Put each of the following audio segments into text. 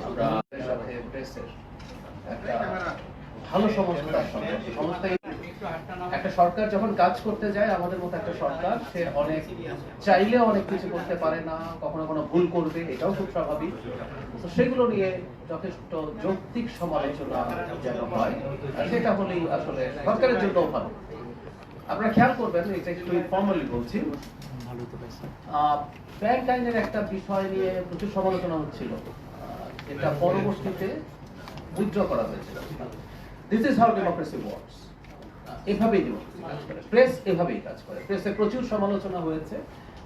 আমরা সাথে প্রেসের একটা ভালো সমঝোতার সংস্থায় একটা সরকার যখন কাজ করতে যায়, আমাদের মতো একটা সরকার, সে অনেক চাইলে অনেক কিছু করতে পারে না, কখনো কোনো ভুল করবে, এটাও খুব স্বাভাবিক। তো সেগুলো নিয়ে যথেষ্ট যৌক্তিক সমালোচনা যেন হয়, সেটা হলেই আসলে সরকারের জন্য ভালো। আপনারা খেয়াল করবেন, এটা একটু ফর্মালি বলছি, ব্যাংক আইনের একটা বিষয় নিয়ে প্রচুর সমালোচনা হচ্ছিল, এটা পরবর্তীতে উইথড্র করা হয়েছিল। This is how democracy works. এভাবেই ডেমোক্রেসি কাজ করে, প্রেস এভাবেই কাজ করে। প্রেসে প্রচুর সমালোচনা হয়েছে,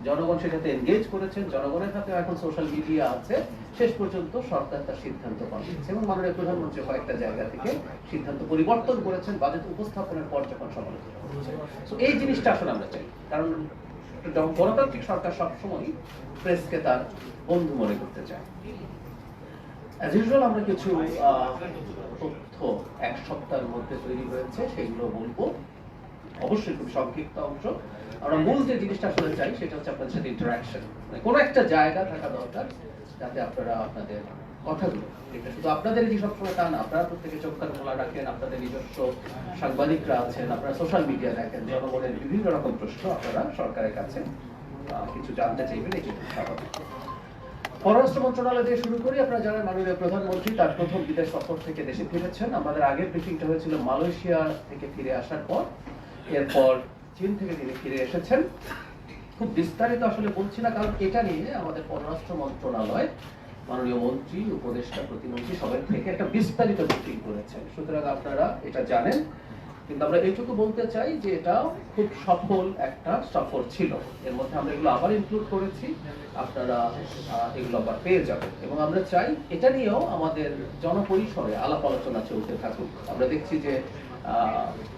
জনগণ সেটাতে এনগেজ করেছেন, জনগণের হাতে এখন সোশ্যাল মিডিয়া আছে, শেষ পর্যন্ত সরকার তার সিদ্ধান্ত পাল্টেছে এবং মাননীয় প্রধানমন্ত্রী কয়েকটা জায়গা থেকে সিদ্ধান্ত পরিবর্তন করেছেন বাজেট উপস্থাপনের পর যখন সমালোচনা হচ্ছে। তো এই জিনিসটা আসলে আমরা চাই, কারণ গণতান্ত্রিক সরকার সবসময় প্রেসকে তার বন্ধু মনে করতে চায়। অ্যাজ ইউজুয়াল আমরা কিছু তথ্য এক সপ্তাহের মধ্যে তৈরি হয়েছে, সেগুলো বলবো, অবশ্যই খুব সংক্ষিপ্ত অংশ। আমরা মূল যে জিনিসটা আসলে চাই সেটা হচ্ছে আপনাদের সাথে ইন্টারাকশন, মানে কোনো একটা জায়গা থাকা দরকার যাতে আপনারা আপনাদের কথাগুলো, এটা শুধু আপনাদের যে সবসময় তা না, আপনারা প্রত্যেকে চোখ কান খোলা রাখেন, আপনাদের নিজস্ব সাংবাদিকরা আছেন, আপনারা সোশ্যাল মিডিয়া দেখেন, জনগণের বিভিন্ন রকম প্রশ্ন আপনারা সরকারের কাছে কিছু জানতে চাইবেন, এই কিন্তু স্বাভাবিক। পররাষ্ট্র মন্ত্রণালয় দিয়ে শুরু করি। আপনারা জানেন মাননীয় প্রধানমন্ত্রী তার প্রথম বিদেশ সফর থেকে দেশে ফিরেছেন। আমাদের আগের ব্রিফিংটা হয়েছিল মালয়েশিয়া থেকে ফিরে আসার পর, এরপর চীন থেকে তিনি ফিরে এসেছেন। খুব বিস্তারিত আসলে বলছি না, কারণ এটা নিয়ে আমাদের পররাষ্ট্র মন্ত্রণালয় মাননীয় মন্ত্রী, উপদেষ্টা, প্রতিমন্ত্রী সবাই থেকে একটা বিস্তারিত ব্রিফিং করেছেন, সুতরাং আপনারা এটা জানেন। কিন্তু আমরা এইটুকু বলতে চাই যে এটা খুব সফল একটা সফর ছিল। এর মধ্যে আমরা এগুলো আবার ইনক্লুড করেছি, আপনারা এগুলো আবার পেয়ে যাবেন। এবং আমরা চাই এটা নিয়েও আমাদের জনপরিসরে আলাপ আলোচনা চলতে থাকুক। আমরা দেখছি যে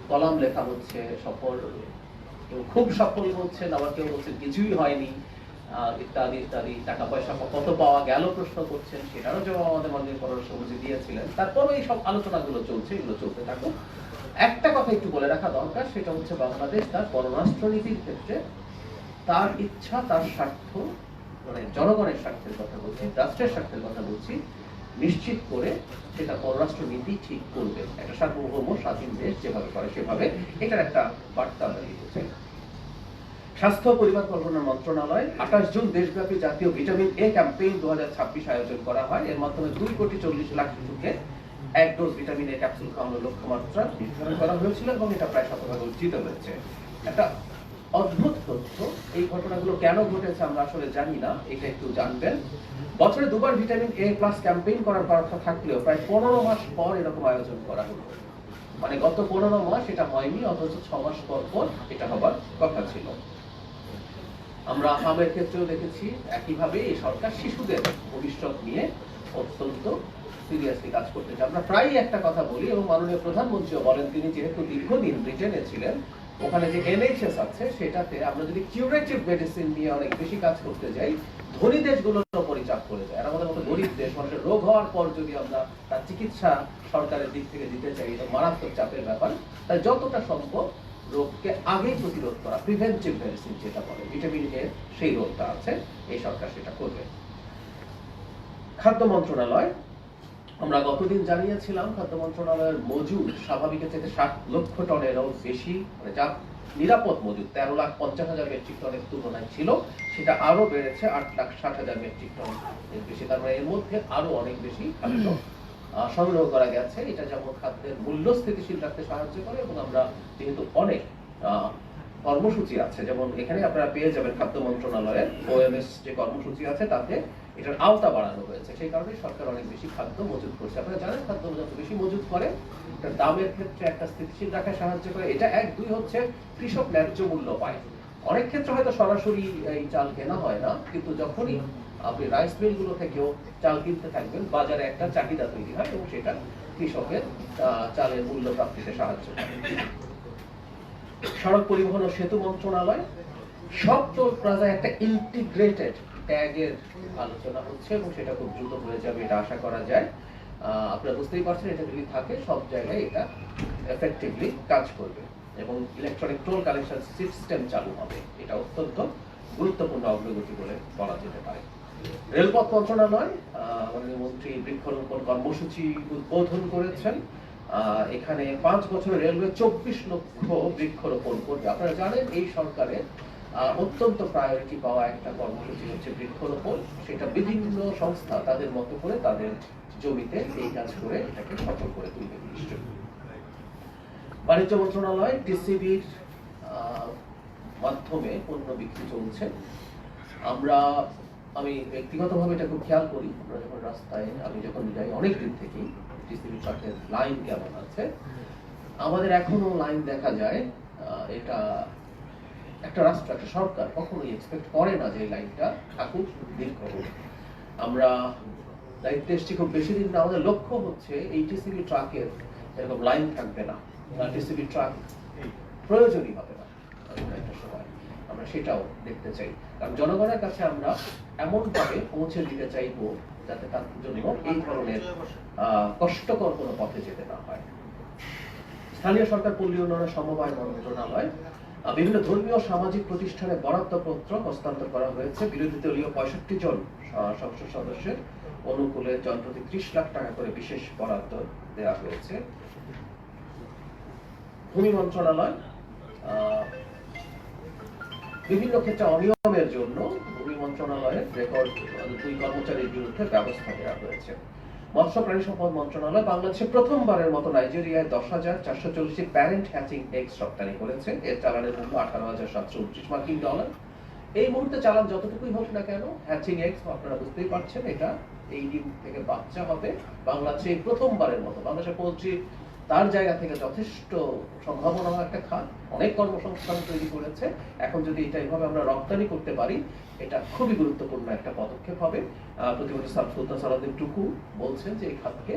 কলাম লেখা হচ্ছে, সফল খুব সফল বলছেন, আবার কেউ বলছেন কিছুই হয়নি, ইত্যাদি ইত্যাদি, টাকা পয়সা কত পাওয়া গেল প্রশ্ন করছেন, সেটারও জবাব আমাদের মাননীয় পররাষ্ট্রমন্ত্রী দিয়েছিলেন। তারপরও এই সব আলোচনাগুলো চলছে, এগুলো চলতে থাকুক। একটা কথা একটু বলে রাখা দরকার, সেটা হচ্ছে বাংলাদেশ তার পররাষ্ট্রনীতির ক্ষেত্রে তার ইচ্ছা, তার স্বার্থ, মানে জনগণের স্বার্থের কথা বলছি, রাষ্ট্রের স্বার্থের কথা বলছি, নিশ্চিত করে সেটা পররাষ্ট্র নীতি ঠিক করবে। একটা সার্বভৌম স্বাধীন দেশ যেভাবে করে সেভাবে, এটার একটা বার্তা আমরা দিতে চাই। স্বাস্থ্য পরিবার কল্যাণ মন্ত্রণালয় 28 জুন দেশব্যাপী জাতীয় ভিটামিন এ ক্যাম্পেইন 2026 আয়োজন করা হয়। এর মাধ্যমে 2,40,00,000 শিশুকে 1 ডোজ ভিটামিন এ ক্যাপসুল খাওয়ানোর লক্ষ্যমাত্রা নির্ধারণ করা হয়েছিল এবং এটা প্রায় শতভাগ অর্জিত হয়েছে। একটা অদ্ভুত তথ্য, এই ঘটনাগুলো কেন ঘটেছে আমরা আসলে জানি না, এটা একটু জানবেন। বছরে দুবার ভিটামিন এ প্লাস ক্যাম্পেইন করার কথা থাকলেও প্রায় 15 মাস পর এরকম আয়োজন করা হলো। মানে গত 15 মাস এটা হয়নি, অথচ 6 মাস পর পর এটা হবার কথা ছিল। আমরা আসামের ক্ষেত্রেও দেখেছি একইভাবে এই সরকার শিশুদের ভবিষ্যৎ নিয়ে অত্যন্ত সিরিয়াসলি কাজ করতে চায়। আমরা প্রায়ই একটা কথা বলি এবং মাননীয় প্রধানমন্ত্রীও বলেন, তিনি যেহেতু দীর্ঘদিন ব্রিটেনে ছিলেন, ওখানে যে এনএইচএস আছে সেটাতে আমরা যদি কিউরেটিভ মেডিসিন নিয়ে অনেক বেশি কাজ করতে যাই, ধনী দেশগুলোর উপরই চাপ পড়ে যায়। আর আমাদের মতো গরিব দেশ, মানুষের রোগ হওয়ার পর যদি আমরা তার চিকিৎসা সরকারের দিক থেকে দিতে চাই, এটা মারাত্মক চাপের ব্যাপার। তাই যতটা সম্ভব রোগকে আগেই প্রতিরোধ করা, প্রিভেন্টিভ মেডিসিন যেটা বলে, ভিটামিন এ সেই রোগটা আছে, এই সরকার সেটা করবে। খাদ্য মন্ত্রণালয়, আমরা গতদিন জানিয়েছিলাম খাদ্য মন্ত্রণালয়ের মজুদ স্বাভাবিকের থেকে 7 লক্ষ টনেরও বেশি, মানে যা নিরাপদ মজুদ 13,50,000 মেট্রিক টনের তুলনায় ছিল, সেটা আরো বেড়েছে 8,60,000 মেট্রিক টন এর বেশি। তার মানে এর মধ্যে আরো অনেক বেশি খাদ্য সংগ্রহ করা গেছে। এটা যেমন খাদ্যের মূল্য স্থিতিশীল রাখতে সাহায্য করে, এবং আমরা যেহেতু অনেক কর্মসূচি আছে, যেমন এখানে আপনারা পেয়ে যাবেন খাদ্য মন্ত্রণালয়ের ওএমএস যে কর্মসূচি আছে, তাতে এটার আওতা বাড়ানো হয়েছে। সেই কারণে সরকার অনেক বেশি খাদ্য মজুত করছে। আপনারা জানেন খাদ্য যত বেশি মজুত করে, এটার দামের ক্ষেত্রে একটা স্থিতিশীল রাখায় সাহায্য করে। এটা 1, 2 হচ্ছে কৃষক ন্যায্য মূল্য পায়। অনেক ক্ষেত্রে হয়তো সরাসরি এই চাল কেনা হয় না, কিন্তু যখনই আপনি রাইস মিলগুলো থেকেও চাল কিনতে থাকবেন, বাজারে একটা চাহিদা তৈরি হয় এবং সেটা কৃষকের চালের মূল্য প্রাপ্তিতে সাহায্য করে। সড়ক পরিবহন ও সেতু মন্ত্রণালয়, সব টোল প্লাজায় একটা ইন্টিগ্রেটেড ট্যাগের আলোচনা হচ্ছে এবং সেটা খুব দ্রুত হয়ে যাবে, এটা আশা করা যায়। আপনারা বুঝতেই পারছেন, এটা যদি থাকে সব জায়গায় এটা এফেক্টিভলি কাজ করবে এবং ইলেকট্রনিক টোল কালেকশন সিস্টেম চালু হবে। এটা অত্যন্ত গুরুত্বপূর্ণ অগ্রগতি বলে বলা যেতে পারে। রেলপথ মন্ত্রণালয় মাননীয় মন্ত্রী বৃক্ষরোপণ কর্মসূচি উদ্বোধন করেছেন। এখানে 5 বছরে রেলওয়ে 24 লক্ষ বৃক্ষরোপণ করবে। আপনারা জানেন এই সরকারের অত্যন্ত প্রায়োরিটি পাওয়া একটা কর্মসূচি হচ্ছে বৃক্ষরোপণ। সেটা বিভিন্ন সংস্থা তাদের মতো করে তাদের জমিতে এই কাজ করে এটাকে সফল করে তুলবে। বাণিজ্য মন্ত্রণালয় টিসিবির মাধ্যমে পণ্য বিক্রি চলছে। আমি ব্যক্তিগতভাবে এটা খুব খেয়াল করি। আমরা যখন রাস্তায় আমি যখন যাই অনেক দিন থেকেই টিসিবি ট্রাকের লাইন কেমন আছে, আমাদের এখনো লাইন দেখা যায়। এটা একটা রাষ্ট্র, একটা সরকার কখনোই এক্সপেক্ট করে না যে এই লাইনটা থাকুক দীর্ঘ হোক। আমরা দায়িত্বে এসেছি খুব বেশি দিন না। আমাদের লক্ষ্য হচ্ছে এই টিসিবি ট্রাকের এরকম লাইন থাকবে না, টিসিবি ট্রাক প্রয়োজনই হবে না একটা সময়। আমরা সেটাও দেখতে চাই, কারণ জনগণের কাছে আমরা এমন ভাবে পৌঁছে দিতে চাইবো যাতে তার জন্য এই ধরনের কষ্টকর কোনো পথে যেতে না হয়। স্থানীয় সরকার পল্লী উন্নয়ন সমবায় মন্ত্রণালয় বিভিন্ন ধর্মীয় সামাজিক প্রতিষ্ঠানে বরাদ্দপত্র হস্তান্তর করা হয়েছে। বিরোধী দলীয় 65 জন সংসদ সদস্যের অনুকূলে জনপ্রতি 30 লাখ টাকা করে বিশেষ বরাদ্দ দেওয়া হয়েছে। ভূমি মন্ত্রণালয় বিভিন্ন ক্ষেত্রে অনিয়মের জন্য ভূমি মন্ত্রণালয়ের রেকর্ড 2 কর্মচারীর বিরুদ্ধে ব্যবস্থা নেওয়া হয়েছে। মৎস্য প্রাণী সম্পদ মন্ত্রণালয় বাংলাদেশে প্রথমবারের মতো নাইজেরিয়ায় 10,440টি প্যারেন্ট হ্যাচিং এগস রপ্তানি করেছে। এর চালানের মূল্য $18,729 মার্কিন। এই মুহূর্তে চালান যতটুকুই হোক না কেন, হ্যাচিং এগস আপনারা বুঝতেই পারছেন, এটা এই ডিম থেকে বাচ্চা হবে। বাংলাদেশে প্রথমবারের মতো বাংলাদেশের পোলট্রি তার জায়গা থেকে যথেষ্ট সম্ভাবনা একটা খাত, অনেক কর্মসংস্থান তৈরি করেছে। এখন যদি এটা এইভাবে আমরা রপ্তানি করতে পারি, এটা খুবই গুরুত্বপূর্ণ একটা পদক্ষেপ হবে। প্রতিমন্ত্রী সুলতান সালাউদ্দিন টুকু বলছেন যে এই খাতকে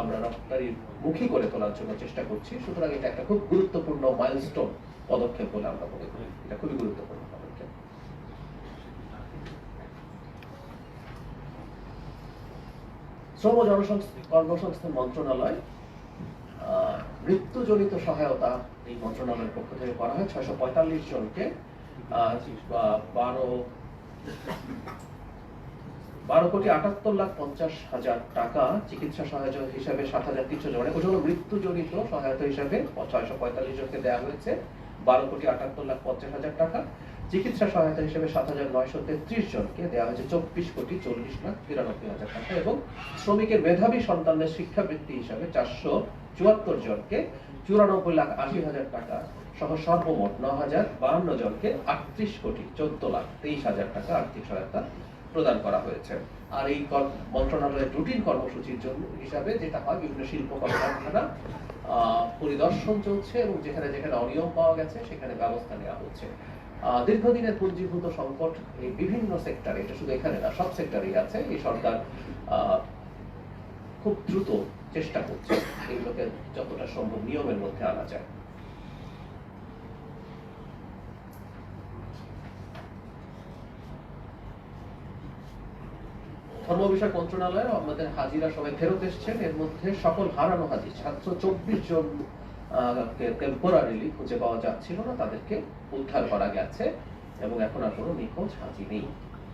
আমরা রপ্তানির মুখী করে তোলার জন্য চেষ্টা করছি। সুতরাং এটা একটা খুব গুরুত্বপূর্ণ মাইলস্টোন পদক্ষেপ বলে আমরা মনে করি। এটা খুবই গুরুত্বপূর্ণ পদক্ষেপ। শ্রম কর্মসংস্থান মন্ত্রণালয় মৃত্যুজনিত সহায়তা এই মন্ত্রণালয়ের পক্ষ থেকে করা হয় 645 জনকে 12,78,50,000 টাকা চিকিৎসা সহায়তা হিসাবে 7,300 জন, ওটা হলো মৃত্যুজনিত সহায়তা হিসাবে 645 জনকে দেওয়া হয়েছে 12,78,50,000 টাকা। চিকিৎসা সহায়তা হিসেবে 7,933 জনকে দেওয়া হয়েছে 24,40,93,000 টাকা এবং শ্রমিকের মেধাবী সন্তানদের শিক্ষাবৃত্তি হিসাবে 474 জনকে 94,80,000 টাকা সহ সর্বমোট 9,052 জনকে 38,14,23,000 টাকা আর্থিক সহায়তা প্রদান করা হয়েছে। আর এই মন্ত্রণালয়ের রুটিন কর্মসূচির জন্য হিসাবে যেটা হয়, বিভিন্ন শিল্প কলকারখানা পরিদর্শন চলছে এবং যেখানে যেখানে অনিয়ম পাওয়া গেছে সেখানে ব্যবস্থা নেওয়া হচ্ছে। দীর্ঘদিনের পুঞ্জীভূত সংকট এই বিভিন্ন সেক্টরে, এটা শুধু এখানে না, সব সেক্টরেই আছে। এই সরকার খুব দ্রুত চেষ্টা করছে এগুলোকে যতটা সম্ভব নিয়মের মধ্যে আনা যায়। ধর্ম বিষয়ক মন্ত্রণালয় আমাদের হাজিরা সবাই ফেরত এসছেন। এর মধ্যে সকল হারানো হাজি 724 জন টেম্পোরারিলি খুঁজে পাওয়া যাচ্ছিল না, তাদেরকে উদ্ধার করা গেছে এবং এখন আর কোনো নিখোঁজ হাজি নেই।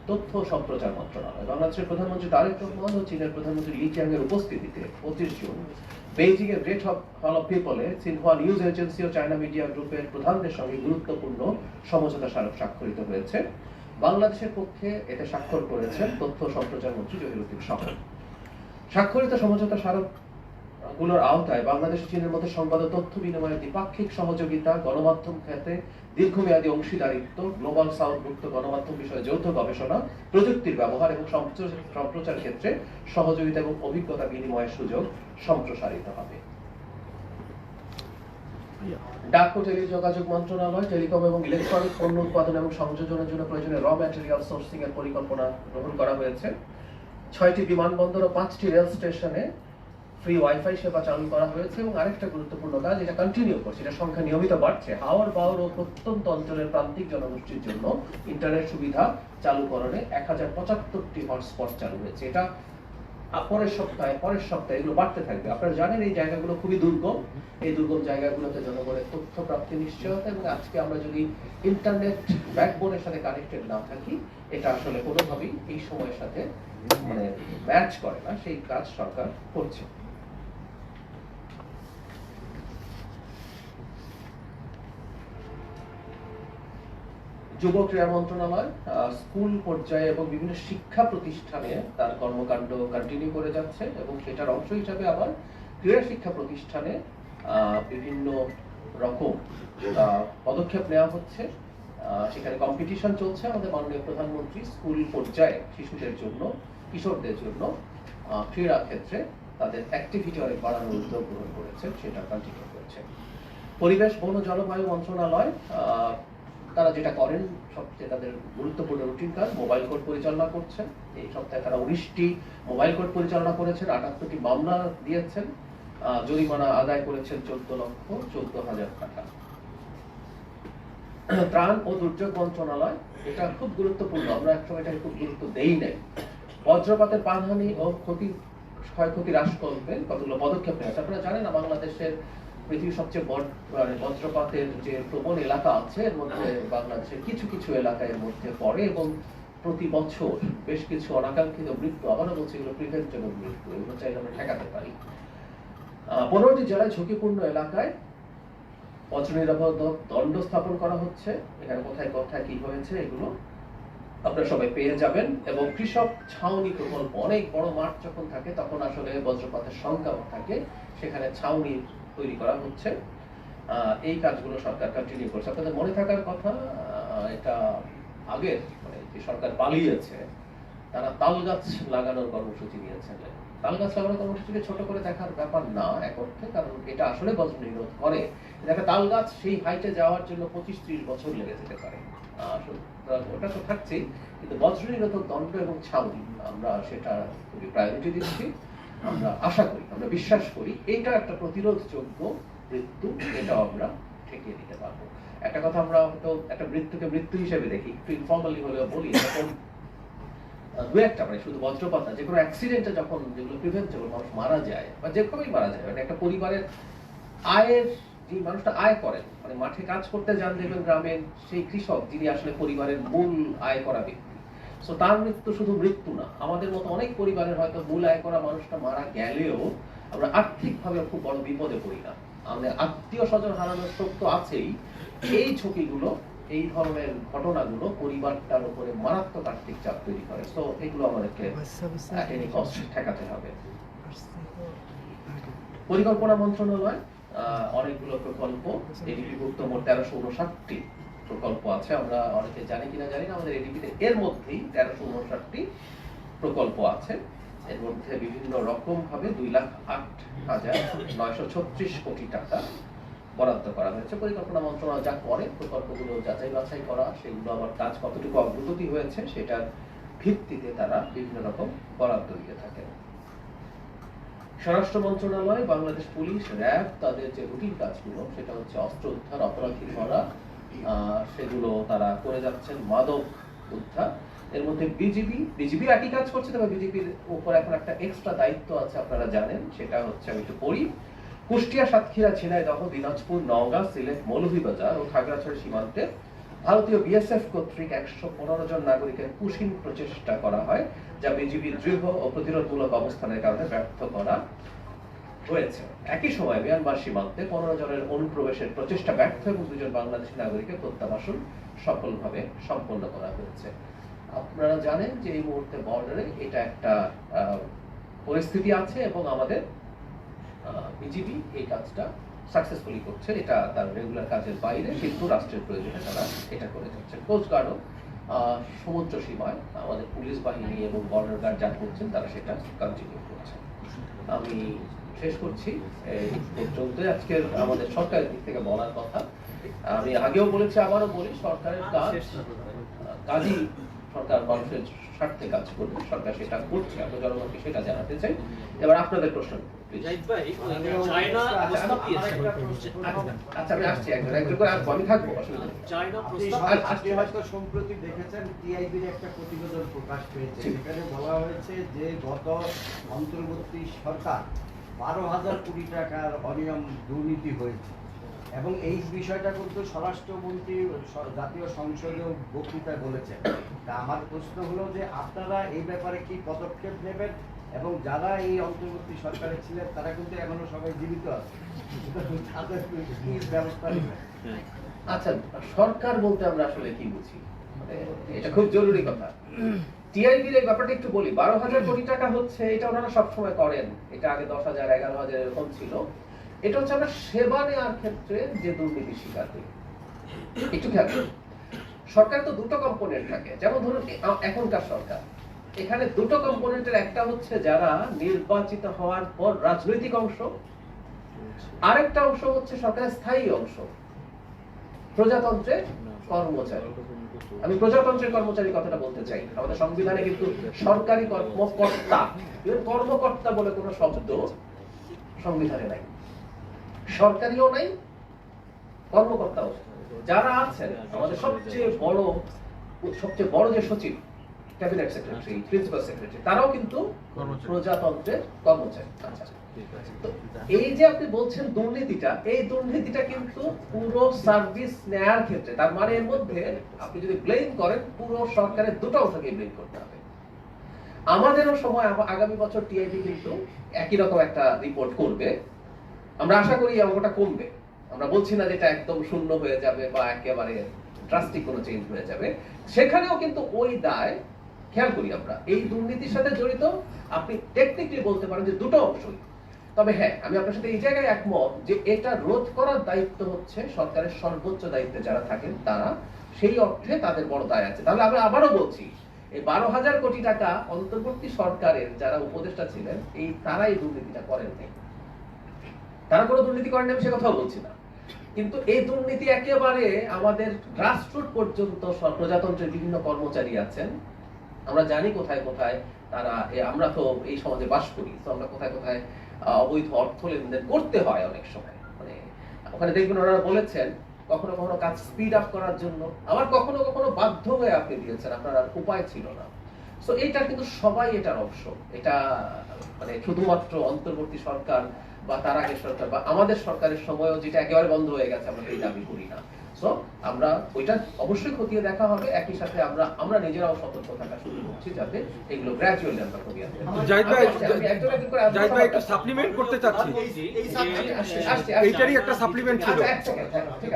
তথ্য সম্প্রচার মন্ত্রণালয় বাংলাদেশের প্রধানমন্ত্রী তারেক রহমান ও চীনের প্রধানমন্ত্রী লি চিয়াং এর উপস্থিতিতে 25 জুন বেইজিং এর গ্রেট হল অফ পিপলে সিনহুয়া নিউজ এজেন্সি ও চায়না মিডিয়া গ্রুপের প্রধানদের সঙ্গে গুরুত্বপূর্ণ সমঝোতা স্মারক স্বাক্ষরিত হয়েছে। বাংলাদেশের পক্ষে এতে স্বাক্ষর করেছেন তথ্য সম্প্রচার মন্ত্রী জহিরুদ্দিন শাহ। স্বাক্ষরিত সমঝোতা স্মারক গুলোর আওতায় বাংলাদেশ চীনের মধ্যে সংবাদ ও তথ্য বিনিময়ের দ্বিপাক্ষিক সহযোগিতা, গণমাধ্যম খাতে দীর্ঘমেয়াদী অংশীদারিত্ব, গ্লোবাল সাউথ মুক্ত গণমাধ্যম বিষয়ে যৌথ গবেষণা, প্রযুক্তির ব্যবহার এবং সম্প্রচার ক্ষেত্রে সহযোগিতা এবং অভিজ্ঞতা বিনিময়ের সুযোগ সম্প্রসারিত হবে। ডাক ও টেলিযোগাযোগ মন্ত্রণালয় টেলিকম এবং ইলেকট্রনিক পণ্য উৎপাদন এবং সংযোজনের জন্য প্রয়োজনীয় র ম্যাটেরিয়াল সোর্সিং এর পরিকল্পনা গ্রহণ করা হয়েছে। 6টি বিমানবন্দর ও 5টি রেল স্টেশনে ফ্রি ওয়াইফাই সেবা চালু করা হয়েছে এবং আরেকটা গুরুত্বপূর্ণ কাজ, এটা কন্টিনিউ করছে, এটা সংখ্যা নিয়মিত বাড়ছে। হাওড় বাওর ও প্রত্যন্ত অঞ্চলের প্রান্তিক জনগোষ্ঠীর জন্য ইন্টারনেট সুবিধা চালুকরণে 1075টি হটস্পট চালু হয়েছে। এটা পরের সপ্তাহে এগুলো বাড়তে থাকবে। আপনারা জানেন এই জায়গাগুলো খুবই দুর্গম। এই দুর্গম জায়গাগুলোতে জনগণের তথ্য প্রাপ্তির নিশ্চয়তা, এবং আজকে আমরা যদি ইন্টারনেট ব্যাকবোনের সাথে কানেক্টেড না থাকি, এটা আসলে কোনোভাবেই এই সময়ের সাথে মানে ম্যাচ করে না। সেই কাজ সরকার করছে। যুব ক্রীড়া মন্ত্রণালয় স্কুল পর্যায়ে এবং বিভিন্ন শিক্ষা প্রতিষ্ঠানে তার কর্মকাণ্ড কন্টিনিউ করে যাচ্ছে, এবং সেটার অংশ হিসাবে আবার ক্রীড়া শিক্ষা প্রতিষ্ঠানে বিভিন্ন রকম পদক্ষেপ নেওয়া হচ্ছে। সেখানে কম্পিটিশন চলছে। আমাদের মাননীয় প্রধানমন্ত্রী স্কুল পর্যায়ে শিশুদের জন্য, কিশোরদের জন্য ক্রীড়া ক্ষেত্রে তাদের অ্যাক্টিভিটি অনেক বাড়ানোর উদ্যোগ গ্রহণ করেছেন, সেটা কন্টিনিউ করছে। পরিবেশ, বন ও জলবায়ু মন্ত্রণালয় তারা যেটা করেন সবচেয়ে তাদের গুরুত্বপূর্ণ রুটিন কাজ, মোবাইল কোর্ট পরিচালনা করছেন। এই সপ্তাহে তারা 19টি মোবাইল কোর্ট পরিচালনা করেছেন, 78টি মামলা দিয়েছেন, জরিমানা আদায় করেছেন 14,14,000 টাকা। ত্রাণ ও দুর্যোগ মন্ত্রণালয়, এটা খুব গুরুত্বপূর্ণ, আমরা একসময় এটাকে খুব গুরুত্ব দেই নাই। বজ্রপাতের প্রাণহানি ও ক্ষয়ক্ষতি হ্রাস করবে কতগুলো পদক্ষেপ নেওয়া। আপনারা জানেন না, বাংলাদেশের পৃথিবীর সবচেয়ে বড় বজ্রপাতের যে প্রবণ এলাকা আছে, এর মধ্যে বাংলাদেশের কিছু কিছু এলাকা এর মধ্যে পড়ে, এবং প্রতি বছর বেশ কিছু অনাকাঙ্ক্ষিত মৃত্যু, আবারও বলছি এগুলো প্রিভেন্টেবল মৃত্যু, এগুলো চাইলে আমরা ঠেকাতে পারি। 15টি জেলায় ঝুঁকিপূর্ণ এলাকায় বজ্র নিরাপদ দণ্ড স্থাপন করা হচ্ছে। এখানে কোথায় কোথায় কি হয়েছে এগুলো আপনারা সবাই পেয়ে যাবেন। এবং কৃষক ছাউনি প্রকল্প, অনেক বড় মাঠ যখন থাকে তখন আসলে বজ্রপাতের সংখ্যা থাকে, সেখানে ছাউনি তৈরি করা হচ্ছে। এই কাজগুলো সরকার কন্টিনিউ করছে। আপনাদের মনে থাকার কথা, এটা আগের মানে যে সরকার পালিয়েছে, তারা তাল গাছ লাগানোর কর্মসূচি নিয়েছেন। তাল গাছ লাগানোর কর্মসূচিকে ছোট করে দেখার ব্যাপার না এক অর্থে, কারণ এটা আসলে বজ্র নিরোধ করে। দেখা তাল গাছ সেই হাইটে যাওয়ার জন্য 25-30 বছর লেগে যেতে পারে, ওটা তো থাকছেই, কিন্তু বজ্র নিরোধক দণ্ড এবং ছাউনি আমরা সেটা খুবই প্রায়োরিটি দিচ্ছি। আমরা আশা করি, আমরা বিশ্বাস করি এটা একটা প্রতিরোধযোগ্য মৃত্যু, এটাও আমরা ঠেকিয়ে দিতে পারবো। একটা কথা আমরা হয়তো একটা মৃত্যুকে মৃত্যু হিসেবে দেখি, একটু ইনফর্মালি হলেও বলি, যখন দু একটা মানে শুধু বজ্রপাত না, যে কোনো অ্যাক্সিডেন্টে যখন যেগুলো প্রিভেন্টেবল মানুষ মারা যায় বা যেভাবেই মারা যায়, মানে একটা পরিবারের আয়ের, যে মানুষটা আয় করেন, মানে মাঠে কাজ করতে যান দেখবেন গ্রামের সেই কৃষক যিনি আসলে পরিবারের মূল আয় করা ব্যক্তি, সো তার মৃত্যু শুধু মৃত্যু না, আমাদের মতো অনেক পরিবারের হয়তো মূল আয় করা মানুষটা মারা গেলেও আমরা আর্থিকভাবে খুব বড় বিপদে পড়ি না। আমাদের আত্মীয় স্বজন হারানোর শোক তো আছেই, এই ঝুঁকিগুলো, এই ধরনের ঘটনাগুলো পরিবারটার উপরে মারাত্মক আর্থিক চাপ তৈরি করে। সো এগুলো আমাদেরকে এনি কস্ট ঠেকাতে হবে। পরিকল্পনা মন্ত্রণালয় অনেকগুলো প্রকল্প, এডিপিভুক্ত মোট 1359টি প্রকল্প আছে। আমরা অনেকে জানি কিনা জানি না, আমাদের এডিপিতে এর মধ্যেই 1359টি প্রকল্প আছে। এর মধ্যে বিভিন্ন রকম ভাবে 2,08,936 কোটি টাকা বরাদ্দ করা হয়েছে। পরিকল্পনা মন্ত্রণালয় যা করে, প্রকল্পগুলো যাচাই বাছাই করা, সেগুলো আবার কাজ কতটুকু অগ্রগতি হয়েছে সেটার ভিত্তিতে তারা বিভিন্ন রকম বরাদ্দ দিয়ে থাকেন। স্বরাষ্ট্র মন্ত্রণালয়, বাংলাদেশ পুলিশ, র্যাব, তাদের যে রুটিন কাজগুলো, সেটা হচ্ছে অস্ত্র উদ্ধার, অপরাধী ধরা, সেগুলো তারা করে যাচ্ছেন। মাদক উদ্ধার, এর মধ্যে বিজিবি একই কাজ করছে, তবে বিজিবির উপর এখন একটা এক্সট্রা দায়িত্ব আছে, আপনারা জানেন, সেটা হচ্ছে আমি একটু পড়ি। কুষ্টিয়া, সাতক্ষীরা, ঝিনাইদহ, দিনাজপুর, নওগাঁ, সিলেট, মৌলভীবাজার ও খাগড়াছড়ি সীমান্তে ভারতীয় বিএসএফ কর্তৃক 115 জন নাগরিকের পুশিং প্রচেষ্টা করা হয়, যা বিজিবির দৃঢ় ও প্রতিরোধমূলক অবস্থানের কারণে ব্যর্থ করা হয়েছে। একই সময় মিয়ানমার সীমান্তে 15 জনের অনুপ্রবেশের প্রচেষ্টা ব্যর্থ এবং 2 জন বাংলাদেশি নাগরিকের প্রত্যাবাসন সফলভাবে সম্পন্ন করা হয়েছে। আপনারা জানেন যে এই মুহূর্তে বর্ডারে এটা একটা পরিস্থিতি আছে, এবং আমাদের বিজিবি এই কাজটা সাকসেসফুলি করছে। এটা তার রেগুলার কাজের বাইরে, কিন্তু রাষ্ট্রের প্রয়োজনে তারা এটা করে যাচ্ছে। কোস্টগার্ডও সমুদ্র সীমায় আমাদের পুলিশ বাহিনী এবং বর্ডার গার্ড যা করছেন, তারা সেটা কন্টিনিউ করছে। আমি শেষ করছি, চলতে আজকের আমাদের সরকারের দিক থেকে বলার কথা। আমি আগেও বলেছি, আবারও বলি, সরকারের কাজই সরকার মানুষের স্বার্থে কাজ করবে, সরকার সেটা করছে, আমরা জনগণকে সেটা জানাতে চাই। এবার আপনাদের প্রশ্ন। আচ্ছা আমি আসছি, একজন করে আসবো, আমি থাকবো, অসুবিধা নেই। সম্প্রতি দেখেছেন টিআইবির একটা প্রতিবেদন প্রকাশ পেয়েছে, সেখানে বলা হয়েছে যে গত অন্তর্বর্তী সরকার 12,000 কোটি টাকার অনিয়ম দুর্নীতি হয়েছে, এবং এই বিষয়টা কিন্তু স্বরাষ্ট্রমন্ত্রী জাতীয় সংসদেও বক্তৃতায় বলেছেন। তা আমার প্রশ্ন হলো যে আপনারা এই ব্যাপারে কি পদক্ষেপ নেবেন, এবং যারা এই অন্তর্বর্তী সরকারে ছিলেন তারা কিন্তু এখনো সবাই জীবিত আছে, তাদের কি ব্যবস্থা নেবেন? আচ্ছা, সরকার বলতে আমরা আসলে কি বুঝি, এটা খুব জরুরি কথা। টিআইবির এই ব্যাপারটা একটু বলি। 12,000 কোটি টাকা হচ্ছে, এটা ওনারা সবসময় করেন, এটা আগে 10,000, 11,000 এরকম ছিল। এটা হচ্ছে আমরা সেবা নেওয়ার ক্ষেত্রে যে দুর্নীতি শিকার হই। একটু খেয়াল করুন, সরকার তো দুটো কম্পোনেন্ট থাকে। যেমন ধরুন এখনকার সরকার, এখানে দুটো কম্পোনেন্টের একটা হচ্ছে যারা নির্বাচিত হওয়ার পর রাজনৈতিক অংশ, আরেকটা অংশ হচ্ছে সরকারের স্থায়ী অংশ, প্রজাতন্ত্রের কর্মচারী। আমি প্রজাতন্ত্রের কর্মচারী কথাটা বলতে চাই। আমাদের সংবিধানে কিন্তু সরকারি কর্মকর্তা, কর্মকর্তা বলে কোনো শব্দ সংবিধানে নাই, সরকারিও নাই, কর্মকর্তাও। যারা আছেন আমাদের সবচেয়ে বড় যে সচিব, ক্যাবিনেট সেক্রেটারি, প্রিন্সিপাল সেক্রেটারি, তারাও কিন্তু প্রজাতন্ত্রের কর্মচারী। আচ্ছা, তো এই যে আপনি বলছেন দুর্নীতিটা, এই দুর্নীতিটা কিন্তু পুরো সার্ভিস নেয়ার ক্ষেত্রে, তার মানে এর মধ্যে আপনি যদি ব্লেম করেন পুরো সরকারের দুটো অংশকে ব্লেম করতে হবে। আমাদেরও সময় আগামী বছর টিআইবি কিন্তু একই রকম একটা রিপোর্ট করবে। আমরা আশা করি অঙ্কটা কমবে। আমরা বলছি না যে এটা একদম শূন্য হয়ে যাবে বা একেবারে ড্রাস্টিক কোনো চেঞ্জ হয়ে যাবে। সেখানেও কিন্তু ওই দায়, খেয়াল করি আমরা, এই দুর্নীতির সাথে জড়িত আপনি টেকনিক্যালি বলতে পারেন যে দুটো অংশই। তবে হ্যাঁ, আমি আপনার সাথে এই জায়গায় একমত যে এটা রোধ করার দায়িত্ব হচ্ছে সরকারের সর্বোচ্চ দায়িত্বে যারা থাকেন তারা, সেই অর্থে তাদের বড় দায় আছে। তাহলে আমি আবারও বলছি, এই 12,000 কোটি টাকা অন্তর্বর্তী সরকারের যারা উপদেষ্টা ছিলেন, তারা এই দুর্নীতিটা করেন নাই। তারা কোনো দুর্নীতি করেন আমি সে কথাও বলছি না, কিন্তু এই দুর্নীতি একেবারে আমাদের গ্রাসরুট পর্যন্ত প্রজাতন্ত্রের বিভিন্ন কর্মচারী আছেন। আমরা জানি কোথায় কোথায় তারা, আমরা তো এই সমাজে বাস করি, তো আমরা কোথায় কোথায় অবৈধ অর্থ লেনদেন করতে হয় অনেক সময়। মানে ওখানে দেখবেন ওনারা বলেছেন কখনো কখনো কাজ স্পিড আপ করার জন্য, আবার কখনো কখনো বাধ্য হয়ে আপনি দিয়েছেন, আপনার আর উপায় ছিল না। সো এইটা কিন্তু সবাই এটার অংশ। এটা মানে শুধুমাত্র অন্তর্বর্তী সরকার বা তার আগের সরকার বা আমাদের সরকারের সময়ও যেটা একেবারে বন্ধ হয়ে গেছে, আমরা এই দাবি করি না। সো আমরা ওইটা অবশ্যই খতিয়ে দেখা হবে। একই সাথে আমরা নিজেরাও সতর্ক থাকা শুরু করছি যাতে এগুলো গ্র্যাজুয়ালি আমরা খতিয়ে আনতে পারি। জাহিদ ভাই একটা সাপ্লিমেন্ট করতে চাচ্ছি, এইটারই একটা সাপ্লিমেন্ট ছিল।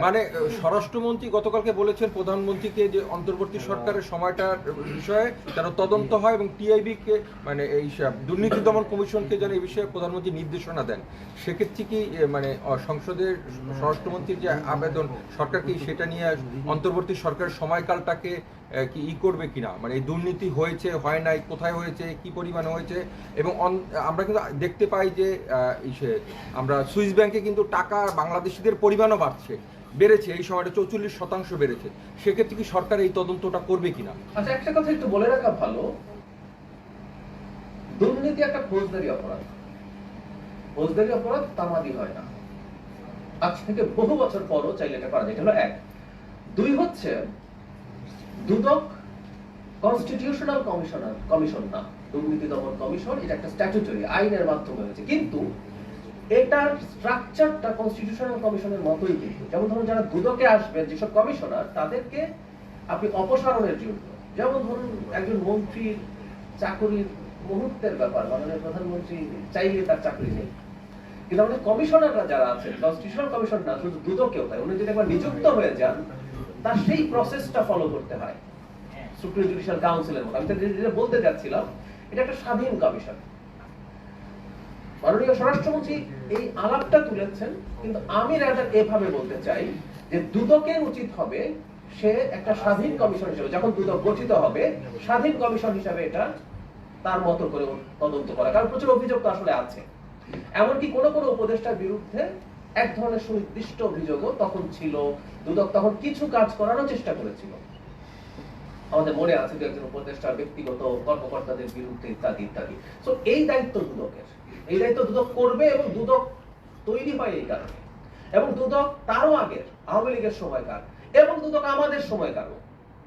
মানে স্বরাষ্ট্রমন্ত্রী গতকালকে বলেছেন প্রধানমন্ত্রীকে যে অন্তর্বর্তী সরকারের সময়টার বিষয়ে যেন তদন্ত হয় এবং টিআইবি কে মানে এই দুর্নীতি দমন কমিশনকে যেন এই বিষয়ে প্রধানমন্ত্রী নির্দেশনা দেন। সেক্ষেত্রে কি মানে সংসদের স্বরাষ্ট্রমন্ত্রীর যে আবেদন, সরকার কি সেটা নিয়ে অন্তর্বর্তী সরকারের সময়কালটাকে কি করবে কিনা, মানে এই দুর্নীতি হয়েছে হয় নাই, কোথায় হয়েছে, কি পরিমাণে হয়েছে। এবং আমরা কিন্তু দেখতে পাই যে আমরা সুইস ব্যাংকে কিন্তু টাকা বাংলাদেশিদের পরিমাণও বেড়েছে, এই সময়টা 44% বেড়েছে। সেক্ষেত্রে কি সরকার এই তদন্তটা করবে কিনা? আচ্ছা, একটা কথা একটু বলে রাখা ভালো, দুর্নীতি একটা ফৌজদারি অপরাধ। ফৌজদারি অপরাধ তামাদি হয় না। আজ থেকে বহু বছর পরও চাইলে এটা করা যায়। এটা হলো এক। দুই হচ্ছে, দুদক কনস্টিটিউশনাল কমিশন না, দুর্নীতি দমন কমিশন। এটা একটা স্ট্যাটুটরি আইনের মাধ্যমে হয়েছে, কিন্তু এটার স্ট্রাকচারটা কনস্টিটিউশনাল কমিশনের মতোই। কিন্তু যেমন ধরুন যারা দুদকে আসবেন, যেসব কমিশনার, তাদেরকে আপনি অপসারণের জন্য, যেমন ধরুন একজন মন্ত্রীর চাকরির মুহূর্তের ব্যাপার, মাননীয় প্রধানমন্ত্রী চাইলে তার চাকরি নেই, কিন্তু আমাদের কমিশনাররা যারা আছেন, কনস্টিটিউশনাল কমিশন না, শুধু দুদকেও তাই, উনি যদি একবার নিযুক্ত হয়ে যান, তার সেই প্রসেসটা ফলো করতে হয় সুপ্রিম জুডিশিয়াল কাউন্সিলের মতো। আমি যেটা বলতে যাচ্ছিলাম, এটা একটা স্বাধীন কমিশন। মাননীয় স্বরাষ্ট্রমন্ত্রী এই আলাপটা তুলেছেন, কিন্তু আমি রাদার এভাবে বলতে চাই যে দুদকের উচিত হবে সে একটা স্বাধীন কমিশন হিসেবে, যখন দুদক গঠিত হবে, স্বাধীন কমিশন হিসেবে এটা তার মতো করে তদন্ত করা। কারণ প্রচুর অভিযোগ তো আসলে আছে। এমনকি কোনো কোনো উপদেষ্টার বিরুদ্ধে এক ধরনের সুনির্দিষ্ট অভিযোগও তখন ছিল। দুদক তখন কিছু কাজ করারও চেষ্টা করেছিল। আমাদের মনে আছে যে একজন উপদেষ্টার ব্যক্তিগত কর্মকর্তাদের বিরুদ্ধে ইত্যাদি ইত্যাদি। সো এই দায়িত্ব দুদকের, এই দায়িত্ব দুদক করবে এবং দুদক তৈরি হয় এই কারণে, এবং দুদক তারও আগের আওয়ামী লীগের সময়কার এবং দুদক আমাদের সময়কারও।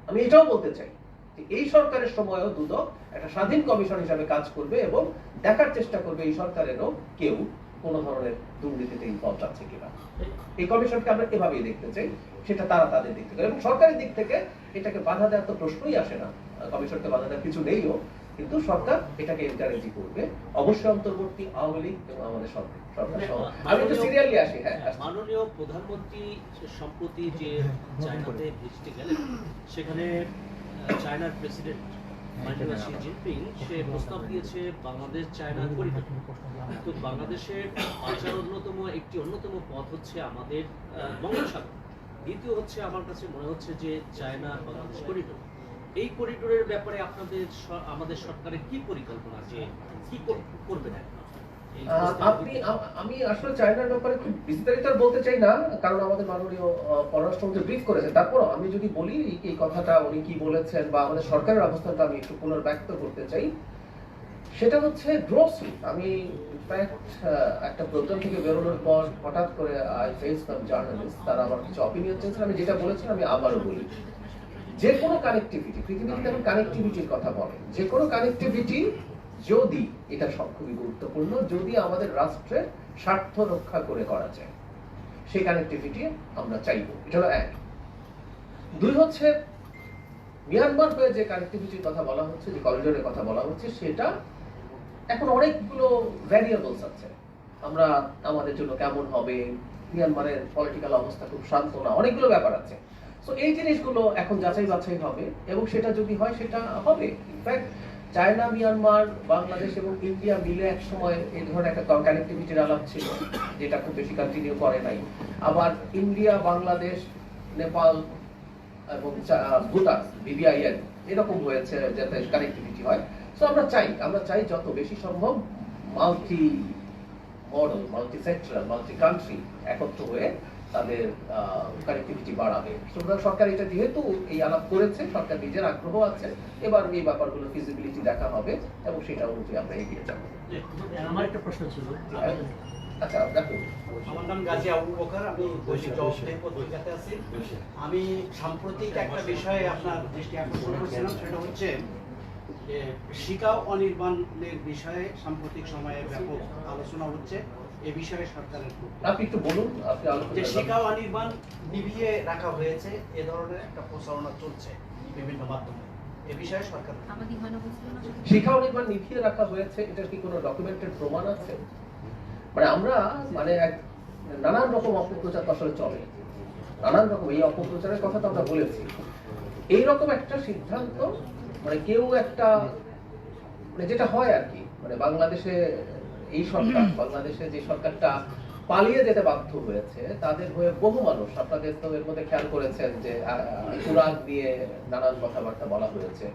আমি এটাও বলতে চাই যে এই সরকারের সময়ও দুদক একটা স্বাধীন কমিশন হিসাবে কাজ করবে এবং দেখার চেষ্টা করবে এই সরকারেরও কেউ কোনো ধরনের দুর্নীতিতে ইনভলভ আছে কিনা। এই কমিশনকে আমরা এভাবেই দেখতে চাই, সেটা তারা তাদের দিক থেকে, এবং সরকারের দিক থেকে এটাকে বাধা দেওয়ার তো প্রশ্নই আসে না, কমিশনকে বাধা দেওয়ার কিছু নেইও, কিন্তু সরকার এটাকে এনকারেজই করবে, অবশ্যই অন্তর্বর্তী আওয়ামী লীগ এবং আমাদের সরকার সহ। আমি একটু সিরিয়ালি আসি। হ্যাঁ, মাননীয় প্রধানমন্ত্রী সম্প্রতি যে চায়নাতে ভিজিটে গেলেন, সেখানে চায়নার প্রেসিডেন্ট মাননীয় শি জিনপিং সে প্রস্তাব দিয়েছে বাংলাদেশ চায়নার করিডোর। তো বাংলাদেশের বাঁচার একটি অন্যতম পথ হচ্ছে আমাদের বঙ্গোপসাগর, দ্বিতীয় হচ্ছে আমার কাছে মনে হচ্ছে যে চায়না বাংলাদেশ করিডোর। এই করিডোরের ব্যাপারে আমাদের সরকারের কি পরিকল্পনা, যে কি করবে না? আমি আসলে চায়নার ব্যাপারে খুব বিস্তারিত বলতে চাই না, কারণ আমাদের মাননীয় পররাষ্ট্রমন্ত্রী ব্রিফ করেছেন। তারপর আমি যদি বলি এই কথাটা উনি কি বলেছেন বা আমাদের সরকারের অবস্থানটা আমি একটু পুনর্ব্যক্ত করতে চাই, সেটা হচ্ছে গ্রোসলি আমি একটা প্রোগ্রাম থেকে বেরোনোর পর হঠাৎ করে আই ফেস সাম জার্নালিস্ট, তারা আমার কিছু অপিনিয়ন চেয়েছেন। আমি যেটা বলেছিলাম আমি আবারও বলি, যে কোনো কানেক্টিভিটি, পৃথিবীতে এখন কানেক্টিভিটির কথা বলে, যে কোনো কানেক্টিভিটি যদি এটা সব খুবই গুরুত্বপূর্ণ, যদি আমাদের রাষ্ট্রের স্বার্থ রক্ষা করে করা যায়, সেই কানেক্টিভিটি আমরা চাইবো। এটা হলো এক। দুই হচ্ছে মিয়ানমার হয়ে যে কানেক্টিভিটির কথা বলা হচ্ছে, যে করিডোরের কথা বলা হচ্ছে, সেটা এখন অনেকগুলো ভ্যারিয়েবলস আছে। আমরা আমাদের জন্য কেমন হবে, মিয়ানমারের পলিটিক্যাল অবস্থা খুব শান্ত না, অনেকগুলো ব্যাপার আছে। সো এই জিনিসগুলো এখন যাচাই বাছাই হবে, এবং সেটা যদি হয় সেটা হবে। ইনফ্যাক্ট চায়না, মিয়ানমার, বাংলাদেশ এবং ইন্ডিয়া মিলে এক সময় এই ধরনের একটা কানেক্টিভিটির আলাপ ছিল, যেটা খুব বেশি কন্টিনিউ করে নাই। আবার ইন্ডিয়া, বাংলাদেশ, নেপাল এবং ভুটান, BBIN এরকম হয়েছে যাতে কানেক্টিভিটি হয়। সো আমরা চাই যত বেশি সম্ভব multi model, multi sectoral, multi country একত্র হয়ে তাদের কানেক্টিভিটি বাড়াবে। সুতরাং সরকার এটা যেহেতু এই আলাপ করেছে, সরকার নিজের আগ্রহ আছে, এবার এই ব্যাপারগুলো ফিজিবিলিটি দেখা হবে এবং সেটা অনুযায়ী আমরা এগিয়ে যাব। আমার একটা প্রশ্ন ছিল। আচ্ছা, দেখুন, আমার নাম গাজী আবু বকর, আমি দৈনিক জবাবদিহি পত্রিকাতে আছি। আমি সাম্প্রতিক একটা বিষয়ে আপনার দৃষ্টি আকর্ষণ করেছিলাম, সেটা হচ্ছে যে শিকাও অনির্বাণের বিষয়ে সাম্প্রতিক সময়ে ব্যাপক আলোচনা হচ্ছে। এ বিষয়ে সরকারের আপনি একটু বলুন। যে শিকাও অনির্বাণ নিভিয়ে রাখা হয়েছে, এ ধরনের একটা প্রচারণা চলছে বিভিন্ন মাধ্যমে। এ বিষয়ে সরকার শিক্ষা অনির্বাণ নিভিয়ে রাখা হয়েছে, এটার কি কোনো ডকুমেন্টেড প্রমাণ আছে? আমরা নানান রকম অপপ্রচার তো আসলে চলে, নানান রকম এই অপপ্রচারের কথা তো আমরা বলেছি। এইরকম একটা সিদ্ধান্ত কেউ একটা যেটা হয় আর কি, বাংলাদেশে এই সরকার, বাংলাদেশে যে সরকারটা পালিয়ে যেতে বাধ্য হয়েছে, তাদের হয়ে বহু মানুষ, আপনাদের তো এর মধ্যে খেয়াল করেছেন যে কুরআন দিয়ে নানান কথাবার্তা বলা হয়েছে।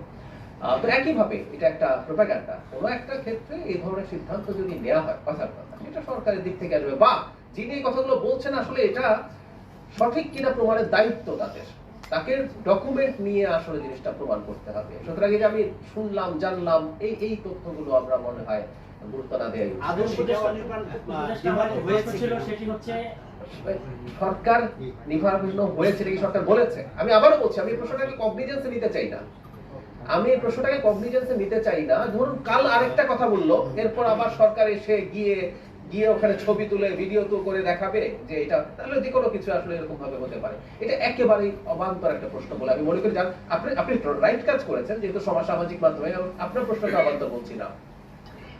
তো একইভাবে এটা একটা প্রোপাগান্ডা। কোনো একটা ক্ষেত্রে এই ধরনের সিদ্ধান্ত যদি নেওয়া হয়, কথার কথা, এটা সরকারের দিক থেকে আসবে, বা যিনি এই কথাগুলো বলছেন আসলে এটা সঠিক কিনা প্রমাণের দায়িত্ব তাদের, তাকে ডকুমেন্ট নিয়ে আসলে জিনিসটা প্রমাণ করতে হবে। সুতরাং এই যে আমি শুনলাম, জানলাম, এই তথ্যগুলো আমরা মনে হয় গুরুত্ব না দেয়। সরকার নির্বাচন হয়েছে নাকি সরকার বলেছে? আমি আবারও বলছি, আমি এই প্রশ্নটাকে কগনিজেন্সে নিতে চাই না। ধরুন কাল আরেকটা কথা বললো, এরপর আবার সরকার এসে গিয়ে ওখানে ছবি তুলে ভিডিও তো করে দেখাবে যে এটা, তাহলে যে কোনো কিছু আসলে এরকম ভাবে হতে পারে। এটা একেবারেই অবান্তর একটা প্রশ্ন বলে আমি মনে করি। আপনি রাইট কাজ করেছেন, যেহেতু সামাজিক মাধ্যমে, আপনার প্রশ্নটা অবান্তর বলছি না।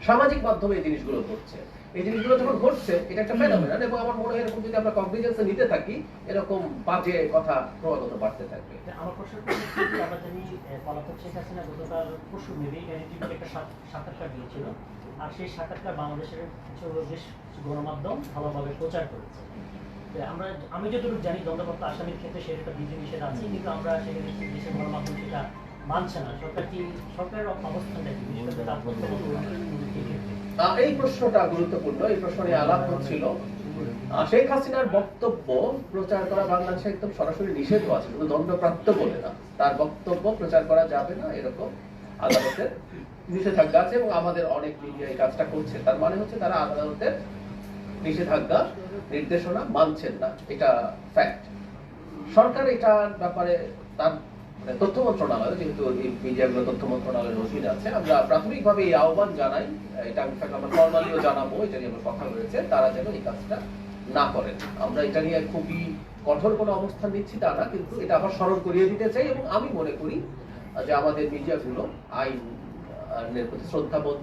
সামাজিক মাধ্যমে এই জিনিসগুলো ঘটছে, এই জিনিসগুলো যখন ঘটছে, এটা একটা ফেনোমেনন, এবং আমার মনে হয় এরকম যদি আমরা কগনিজেন্সে নিতে থাকি, এরকম বাজে কথা ক্রমাগত বাড়তে থাকবে। আমার প্রশ্ন আমরা জানি পলাতক শেখ হাসিনা গতকাল পরশু মেবি টিভিতে একটা সাক্ষাৎকার দিয়েছিল, আর সেই সাক্ষাৎকার বাংলাদেশের কিছু বেশ গণমাধ্যম ভালোভাবে প্রচার করেছে। আমি যতটুকু জানি দণ্ডপ্রাপ্ত আসামির ক্ষেত্রে সেটা একটা বিধিনিষেধ আছে, কিন্তু আমরা সেখানে দেশের গণমাধ্যম সেটা মানছে না। সরকারের অবস্থানটা কি? এই প্রশ্নটা গুরুত্বপূর্ণ, এই প্রশ্ন নিয়ে আলাপ হচ্ছিল। শেখ হাসিনার বক্তব্য প্রচার করা বাংলাদেশে একদম সরাসরি নিষেধ আছে, শুধু দণ্ডপ্রাপ্ত বলে না। তার বক্তব্য প্রচার করা যাবে না এরকম আদালতের নিষেধাজ্ঞা আছে, এবং আমাদের অনেক মিডিয়া এই কাজটা করছে। তার মানে হচ্ছে তারা আদালতের নিষেধাজ্ঞা নির্দেশনা মানছেন না, এটা ফ্যাক্ট। সরকার এটার ব্যাপারে তার তথ্য মন্ত্রণালয়, যেহেতু এই মিডিয়াগুলো তথ্য মন্ত্রণালয়ের অধীনে আছে, আমরা প্রাথমিকভাবে এই আহ্বান জানাই, এটা আমরা ফর্মালিও জানাবো, এটা নিয়ে আমার কথা হয়েছে, তারা যেন এই কাজটা না করেন। আমরা এটা নিয়ে খুবই কঠোর কোনো অবস্থান নিচ্ছি তা না, কিন্তু এটা আবার স্মরণ করিয়ে দিতে চাই, এবং আমি মনে করি যে আমাদের মিডিয়াগুলো আইনের প্রতি শ্রদ্ধাবোধ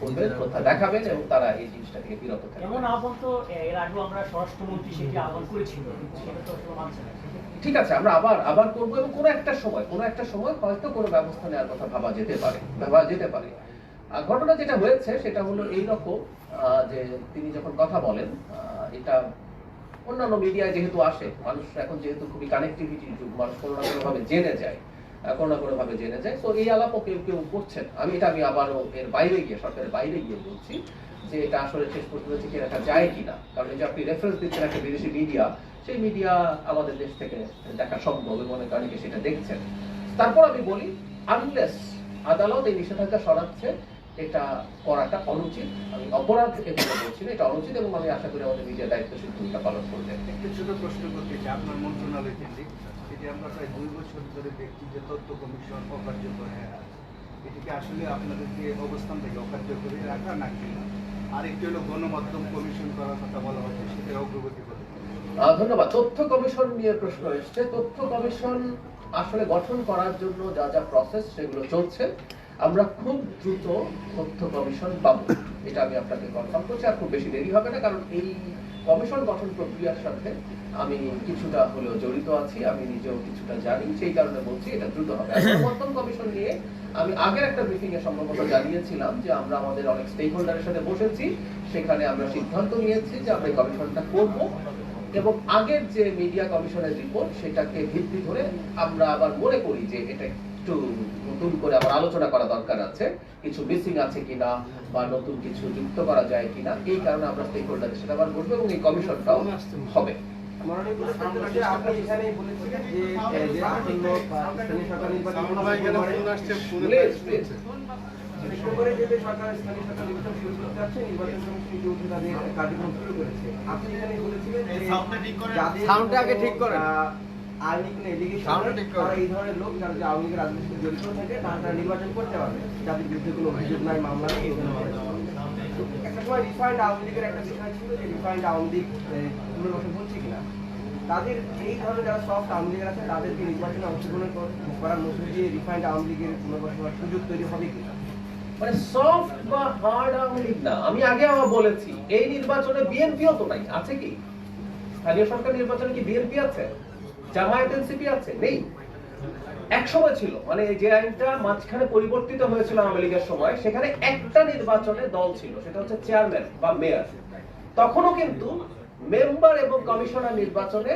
করবেন, শ্রদ্ধা দেখাবেন, এবং তারা এই জিনিসটা থেকে বিরত থাকবেন। এমন আহ্বান তো এর আগেও আমরা স্বরাষ্ট্রমন্ত্রী সেটি আহ্বান করেছিল, কিন্তু সেটা তো আসলে মানছে না। ঠিক আছে, আমরা আবার করবো, এবং কোনো একটা সময় হয়তো কোনো ব্যবস্থা নেওয়ার কথা ভাবা যেতে পারে। ঘটনা যেটা হয়েছে সেটা হলো এইরকম, যে তিনি যখন কথা বলেন, এটা অন্যান্য মিডিয়ায় যেহেতু আসে, মানুষ এখন যেহেতু খুবই কানেক্টিভিটির যুগ, মানুষ কোনো না কোনোভাবে জেনে যায়, তো এই আলাপও কেউ কেউ করছেন। আমি আবারও এর বাইরে গিয়ে, সরকারের বাইরে গিয়ে বলছি যে এটা আসলে শেষ পর্যন্ত টিকে রাখা যায় কিনা, কারণ এই যে আপনি রেফারেন্স দিচ্ছেন একটা বিদেশি মিডিয়া, সেই মিডিয়া আমাদের দেশ থেকে দেখা সম্ভব, এবং অনেক অনেকে সেটা দেখছেন। তারপর আমি বলি, আনলেস আদালত এই নিষেধাজ্ঞা সরাচ্ছে, এটা করাটা অনুচিত। আমি অপরাধ এগুলো বলছি না, এটা অনুচিত, এবং আমি আশা করি আমাদের মিডিয়া দায়িত্বশীল ভূমিকা পালন করবেন। একটা ছোট প্রশ্ন করতে চাই আপনার মন্ত্রণালয় কেন্দ্রিক, সেটি আমরা প্রায় 2 বছর ধরে দেখছি যে তথ্য কমিশন অকার্যকর হয়ে আছে। এটিকে আসলে আপনাদেরকে অবস্থান থেকে অকার্যকরী রাখা নাকি আরেকটি হলো গণমাধ্যম কমিশন করার কথা বলা হচ্ছে, সেটার অগ্রগতি কত? ধন্যবাদ। তথ্য কমিশন নিয়ে প্রশ্ন এসছে। তথ্য কমিশন আসলে গঠন করার জন্য যা যা প্রসেস সেগুলো চলছে, আমরা খুব দ্রুত তথ্য কমিশন পাবো, এটা আমি আপনাকে কনফার্ম করছি। আর খুব বেশি দেরি হবে না, কারণ এই কমিশন গঠন প্রক্রিয়ার সাথে আমি কিছুটা হলেও জড়িত আছি, আমি নিজেও কিছুটা জানি, সেই কারণে বলছি এটা দ্রুত হবে। গণমাধ্যম কমিশন নিয়ে আমি আগের একটা ব্রিফিং এ সম্ভবত জানিয়েছিলাম যে আমরা আমাদের অনেক স্টেক হোল্ডারের সাথে বসেছি, সেখানে আমরা সিদ্ধান্ত নিয়েছি যে আমরা এই কমিশনটা করব, এবং আগের যে মিডিয়া কমিশনের রিপোর্ট সেটাকে ভিত্তি ধরে আমরা আবার মনে করি যে এটা একটু নতুন করে আবার আলোচনা করা দরকার আছে, কিছু মিসিং আছে কিনা বা নতুন কিছু যুক্ত করা যায় কিনা, এই কারণে আমরা স্টেক হোল্ডারের সাথে আবার বসবো, এবং এই কমিশনটাও হবে। আপনি এখানেই বলেছিলেন যে আসন্ন স্থানীয় সরকার নির্বাচন বিশেষ করে যে সরকার স্থানীয় সরকার নির্বাচন শুরু করতে যাচ্ছে, নির্বাচন কমিশন ইতিমধ্যে তাদের কার্যক্রম শুরু করেছে। আপনি এখানে বলেছিলেন যে সাউন্ডটা আগে ঠিক করেন, আওয়ামী লীগের এলিগেশন তারা এই ধরনের লোক যারা আওয়ামী লীগের রাজনীতির সাথে জড়িত থাকে তারা নির্বাচন করতে পারবে, যাদের বিরুদ্ধে কোনো অভিযোগ নাই, মামলা নেই। একটা সময় রিফাইন্ড আওয়ামী লীগের একটা বিষয় ছিল যে রিফাইন্ড আওয়ামী লীগ পুনর্গঠন হচ্ছে কিনা, তাদের এই ধরনের যারা সফট আওয়ামী লীগের আছে তাদেরকে নির্বাচনে অংশগ্রহণ করার মধ্য দিয়ে রিফাইন্ড আওয়ামী লীগের পুনর্গঠন হওয়ার সুযোগ তৈরি হবে কিনা? মানে সফট বা হার্ড আওয়ামী লীগ না, আমি আগে আবার বলেছি এই নির্বাচনে বিএনপিও তো নাই, আছে কি? স্থানীয় সরকার নির্বাচনে কি বিএনপি আছে, জামায়াত এনসিপি আছে? নেই। এক সময় ছিল, মানে যে আইনটা মাঝখানে পরিবর্তিত হয়েছিল আওয়ামী লীগের সময়, সেখানে একটা নির্বাচনে দল ছিল, সেটা হচ্ছে চেয়ারম্যান বা মেয়র। তখনও কিন্তু মেম্বার এবং কমিশনার নির্বাচনে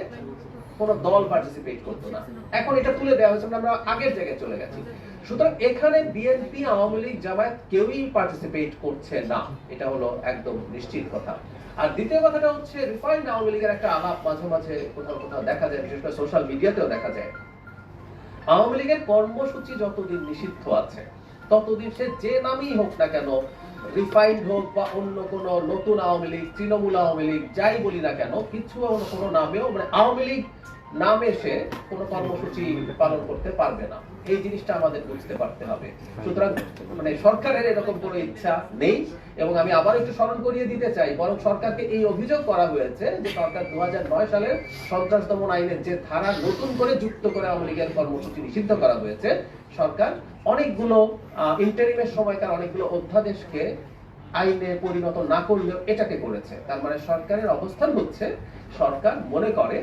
কোনো দল পার্টিসিপেট করতো না। এখন এটা তুলে দেওয়া হয়েছে, আমরা আগের জায়গায় চলে গেছি। সুতরাং এখানে বিএনপি, আওয়ামী লীগ, জামায়াত কেউই পার্টিসিপেট করছে না, এটা হলো একদম নিশ্চিত কথা। আর দ্বিতীয় কথাটা হচ্ছে রিফাইন্ড আওয়ামী লীগের একটা আলাপ মাঝে মাঝে কোথাও কোথাও দেখা যায়, বিশেষ করে সোশ্যাল মিডিয়াতেও দেখা যায়। আওয়ামী লীগের কর্মসূচি যতদিন নিষিদ্ধ আছে ততদিন সে যে নামই হোক না কেন, রিফাইন্ড হোক বা অন্য কোন নতুন আওয়ামী লীগ, তৃণমূল আওয়ামী লীগ, যাই বলি না কেন, কিছু কোনো নামেও মানে আওয়ামী লীগ নামে সে কোনো কর্মসূচি পালন করতে পারবে না। এই জিনিসটা আমাদের বুঝতে পারতে হবে। সুতরাং মানে সরকারের এরকম কোনো ইচ্ছা নেই, এবং আমি আবার একটু স্মরণ করিয়ে দিতে চাই, বরং সরকারকে এই অভিযোগ করা হয়েছে যে সরকার 2009 সালের সন্ত্রাস দমন আইনের যে ধারা নতুন করে যুক্ত করে আওয়ামী লীগের কর্মসূচি নিষিদ্ধ করা হয়েছে, সরকার অনেকগুলো ইন্টারিমের সময়কার অনেকগুলো অধ্যাদেশকে আইনে পরিণত না করলেও এটাকে করেছে। তার মানে সরকারের অবস্থান হচ্ছে, সরকার মনে করে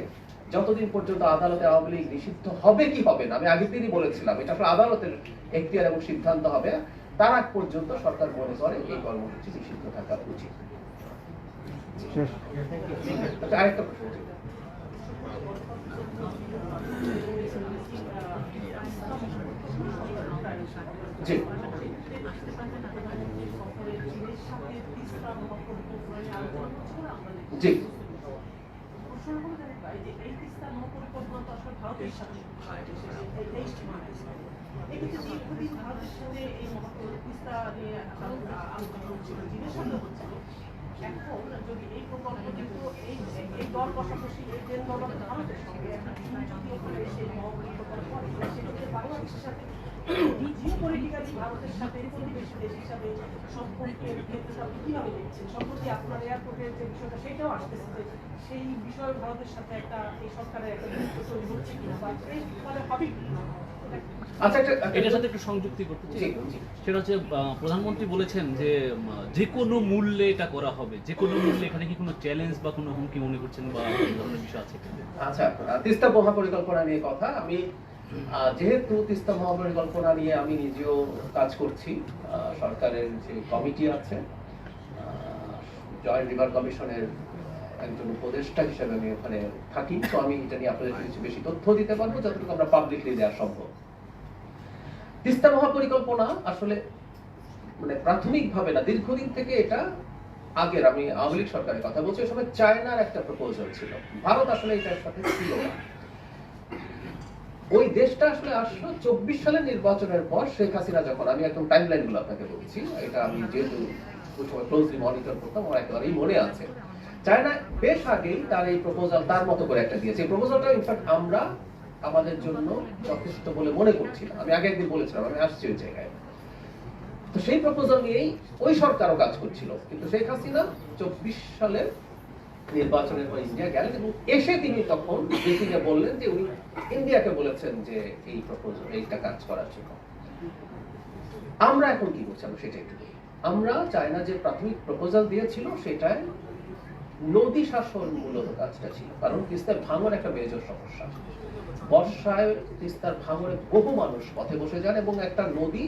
যতদিন পর্যন্ত আদালতে আওয়ামী লীগ নিষিদ্ধ হবে কি হবে না, আমি আগের দিনই বলেছিলাম এটা আসলে আদালতের এখতিয়ার এবং সিদ্ধান্ত হবে, তার আগ পর্যন্ত সরকার মনে করে এই কর্মসূচি নিষিদ্ধ থাকা উচিত। আরেকটা প্রশ্ন, জি জি প্রশ্ন হলো যে এই তিস্তা মহাপরিকল্পনা তো আসলে ভারতের সাথে এক্ষেত্রে দীর্ঘদিন ভারতের সাথে এই তিস্তা নিয়ে আলোচনা হচ্ছিল, চীনের সাথে হচ্ছিল। এখন যদি এই প্রকল্প কিন্তু এই দল কষাকষি এই যে দল ভারতের সঙ্গে একটা যদি ওখানে সেই মহাপরিকল্পনা করে সেক্ষেত্রে বাংলাদেশের সাথে জিওপলিটিক্যালি ভারতের সাথে প্রতিবেশী দেশ হিসাবে সম্পর্কের ক্ষেত্রে আপনি কিভাবে দেখছেন? সম্প্রতি আপনার এয়ারপোর্টের যে বিষয়টা সেটাও আসতেছে যে সেই বিষয়ে ভারতের সাথে একটা এই সরকারের একটা গুরুত্ব তৈরি হচ্ছে কিনা বা এই ফলে হবে কিনা? আচ্ছা, এটার সাথে একটু সংযুক্তি করতে চাই। জি, জি। সেটা হচ্ছে প্রধানমন্ত্রী বলেছেন যে যে কোনো মূল্যে এটা করা হবে, যে কোনো মূল্যে। এখানে কি কোনো চ্যালেঞ্জ বা কোনো হুমকি মনে করছেন বা এই ধরনের বিষয় আছে? আচ্ছা, তিস্তা মহাপরিকল্পনা নিয়ে কথা। আমি যেহেতু তিস্তা মহাপরিকল্পনা নিয়ে আমি নিজেও কাজ করছি, সরকারের যে কমিটি আছে, জয়েন্ট রিভার কমিশনের একজন উপদেষ্টা হিসেবে আমি ওখানে থাকি, তো আমি এটা নিয়ে আপনাদের কিছু বেশি তথ্য দিতে পারবো যতটুকু আমরা পাবলিকলি দেওয়া সম্ভব। তিস্তা মহাপরিকল্পনা আসলে মানে প্রাথমিকভাবে না, দীর্ঘদিন থেকে এটা আগের, আমি আওয়ামী লীগ সরকারের কথা বলছি, ওই সময় চায়নার একটা প্রপোজাল ছিল। ভারত আসলে এটার সাথে ছিল না। ওই দেশটা আসলে আসলো 24 সালের নির্বাচনের পর শেখ হাসিনা যখন, আমি একদম টাইমলাইন গুলো আপনাকে বলছি, এটা আমি যেহেতু ওই সময় ক্লোজলি মনিটর করতাম, আমার একেবারেই মনে আছে। চায়না বেশ আগেই তার এই প্রপোজাল তার মতো করে একটা দিয়েছে। এই প্রপোজালটা ইনফ্যাক্ট আমরা আমাদের জন্য যথেষ্ট বলে মনে করছি না। আমি আগে একদিন বলেছিলাম, আমি আসছি ওই জায়গায়। তো সেই প্রপোজাল নিয়েই ওই সরকারও কাজ করছিল, কিন্তু শেখ হাসিনা 24 সালের নির্বাচনের পর ইন্ডিয়া গেলেন এবং এসে তিনি তখন ব্রিফিংয়ে বললেন যে উনি ইন্ডিয়াকে বলেছেন যে এই প্রপোজাল, এইটা কাজ করার জন্য। আমরা এখন কি করছি আমরা সেটা একটু বলি। আমরা চায়না যে প্রাথমিক প্রপোজাল দিয়েছিল সেটায় নদী শাসন মূলত কাজটা ছিল, কারণ তিস্তার ভাঙন একটা মেজর সমস্যা। বর্ষায় তিস্তার ভাঙনে বহু মানুষ পথে বসে যান এবং একটা নদী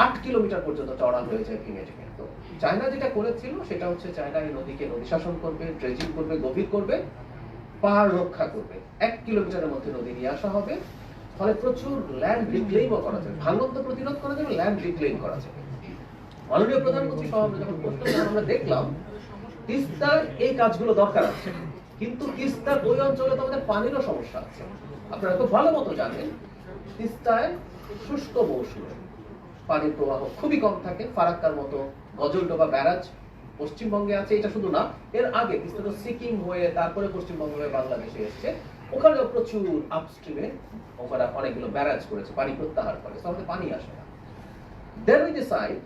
8 কিলোমিটার পর্যন্ত চড়া হয়ে যায় ভেঙে ভেঙে। তো চায়না যেটা করেছিল সেটা হচ্ছে চায়না এই নদীকে নদী শাসন করবে, ড্রেজিং করবে, গভীর করবে, পাহাড় রক্ষা করবে। 1 কিলোমিটারের মধ্যে নদী নিয়ে আসা হবে, ফলে প্রচুর ল্যান্ড রিক্লেইমও করা যাবে। ভাঙন তো প্রতিরোধ করা যাবে, ল্যান্ড রিক্লেইম করা যাবে। মাননীয় প্রধানমন্ত্রী সহ যখন প্রশ্ন আমরা দেখলাম তিস্তার এই কাজগুলো দরকার আছে, কিন্তু তিস্তার ওই অঞ্চলে তো আমাদের পানিরও সমস্যা আছে। আপনারা খুব ভালো মতো জানেন তিস্তায় শুষ্ক মৌসুমে পানির প্রবাহ খুবই কম থাকে। ফারাক্কার মতো গজলডোবা ব্যারাজ পশ্চিমবঙ্গে আছে, এটা শুধু না, এর আগে তিস্তা তো সিকিম হয়ে তারপরে পশ্চিমবঙ্গ হয়ে বাংলাদেশে এসছে। ওখানেও প্রচুর আপস্ট্রিমে ওখানে অনেকগুলো ব্যারাজ করেছে, পানি প্রত্যাহার করে, আমাদের পানি আসে না। দেন উই ডিসাইড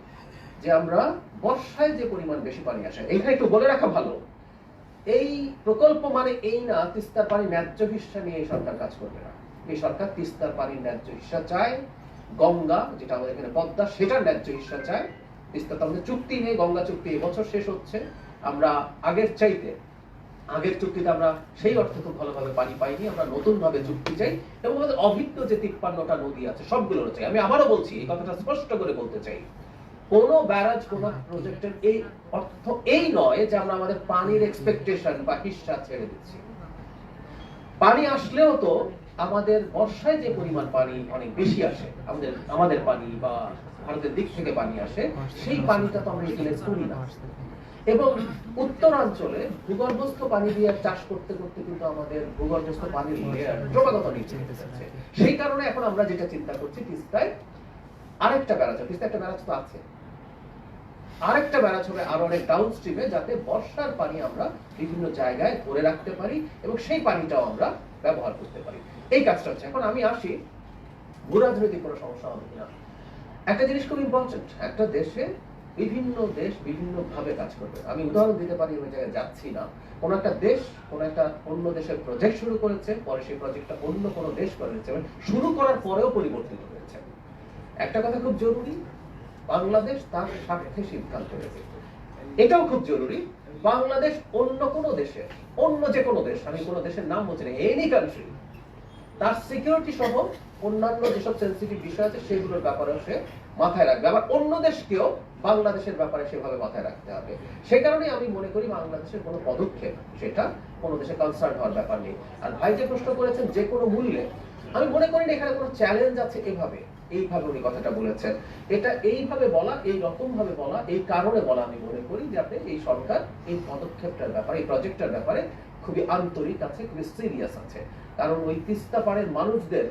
যে আমরা বর্ষায় যে পরিমাণ বেশি পানি আসে, এইখানে একটু বলে রাখা ভালো, এই প্রকল্প মানে এই না তিস্তার পানি ন্যায্য হিস্সা নিয়ে এই সরকার কাজ করবে না। এই সরকার তিস্তার পানির ন্যায্য হিস্সা চায়, গঙ্গা যেটা আমাদের এখানে পদ্মা সেটার ন্যায্য হিস্সা চায়। তিস্তা তো আমাদের চুক্তি নেই, গঙ্গা চুক্তি এবছর শেষ হচ্ছে। আমরা আগের চাইতে, আগের চুক্তিতে আমরা সেই অর্থে খুব ভালোভাবে পানি পাইনি, আমরা নতুন ভাবে চুক্তি চাই এবং আমাদের অভিজ্ঞ যে 53টা নদী আছে সবগুলোর চাই। আমি আবারও বলছি, এই কথাটা স্পষ্ট করে বলতে চাই, কোন ব্যারাজ কোন প্রজেক্টের এই অর্থ এই নয় যে আমরা আমাদের পানির এক্সপেকটেশন বা হিস্সা ছেড়ে দিচ্ছি। পানি আসলেও তো আমাদের বর্ষায় যে পরিমাণ পানি অনেক বেশি আসে, আমাদের পানি বা ভারতের দিক থেকে পানি আসে, সেই পানিটা তো আমরা ইউটিলাইজ করি না। এবং উত্তরাঞ্চলে ভূগর্ভস্থ পানি দিয়ে চাষ করতে করতে কিন্তু আমাদের ভূগর্ভস্থ পানির লেয়ার ক্রমাগত নিচে যাচ্ছে। সেই কারণে এখন আমরা যেটা চিন্তা করছি, তিস্তায় আরেকটা ব্যারাজ, তিস্তায় একটা ব্যারাজ তো আছে, আরেকটা ব্যারাজ হবে আরো অনেক ডাউন স্ট্রিমে, যাতে বর্ষার পানি আমরা বিভিন্ন জায়গায় ধরে রাখতে পারি এবং সেই পানিটাও আমরা ব্যবহার করতে পারি। এই কাজটা হচ্ছে। এখন আমি আসি ভূরাজনৈতিক কোনো সমস্যা হবে কিনা। একটা জিনিস খুব ইম্পর্টেন্ট, একটা দেশে বিভিন্ন দেশ বিভিন্ন ভাবে কাজ করবে। আমি উদাহরণ দিতে পারি, ওই জায়গায় যাচ্ছি না। কোন একটা দেশ কোন একটা অন্য দেশের প্রজেক্ট শুরু করেছে, পরে সেই প্রজেক্টটা অন্য কোনো দেশ করেছে, শুরু করার পরেও পরিবর্তিত হয়েছে। একটা কথা খুব জরুরি, বাংলাদেশ তার স্বার্থে সিদ্ধান্ত নেবে। এটাও খুব জরুরি, বাংলাদেশ অন্য কোনো দেশের, অন্য যে কোনো দেশ, আমি কোনো দেশের নাম বলছি না, এনি কান্ট্রি, তার সিকিউরিটি সহ অন্যান্য যেসব সেন্সিটিভ বিষয় আছে সেগুলোর ব্যাপারে সে মাথায় রাখবে। আবার অন্য দেশকেও বাংলাদেশের ব্যাপারে সেভাবে মাথায় রাখতে হবে। সেই কারণে আমি মনে করি বাংলাদেশের কোনো পদক্ষেপ সেটা কোনো দেশে কনসার্ন হওয়ার ব্যাপার নেই। আর ভাই যে প্রশ্ন করেছেন যে কোনো মূল্যে, আমি মনে করি না এখানে কোনো চ্যালেঞ্জ আছে এভাবে। এইভাবে উনি কথাটা বলেছেন। এটা এইভাবে বলা, এই রকম ভাবে বলা, এই কারণে বলা আমি মনে করি যাতে এই সরকার এই পদক্ষেপটার ব্যাপারে, এই প্রজেক্টটার ব্যাপারে খুবই আন্তরিক আছে, খুবই সিরিয়াস আছে। কারণ ওই তিস্তা পাড়ের মানুষদের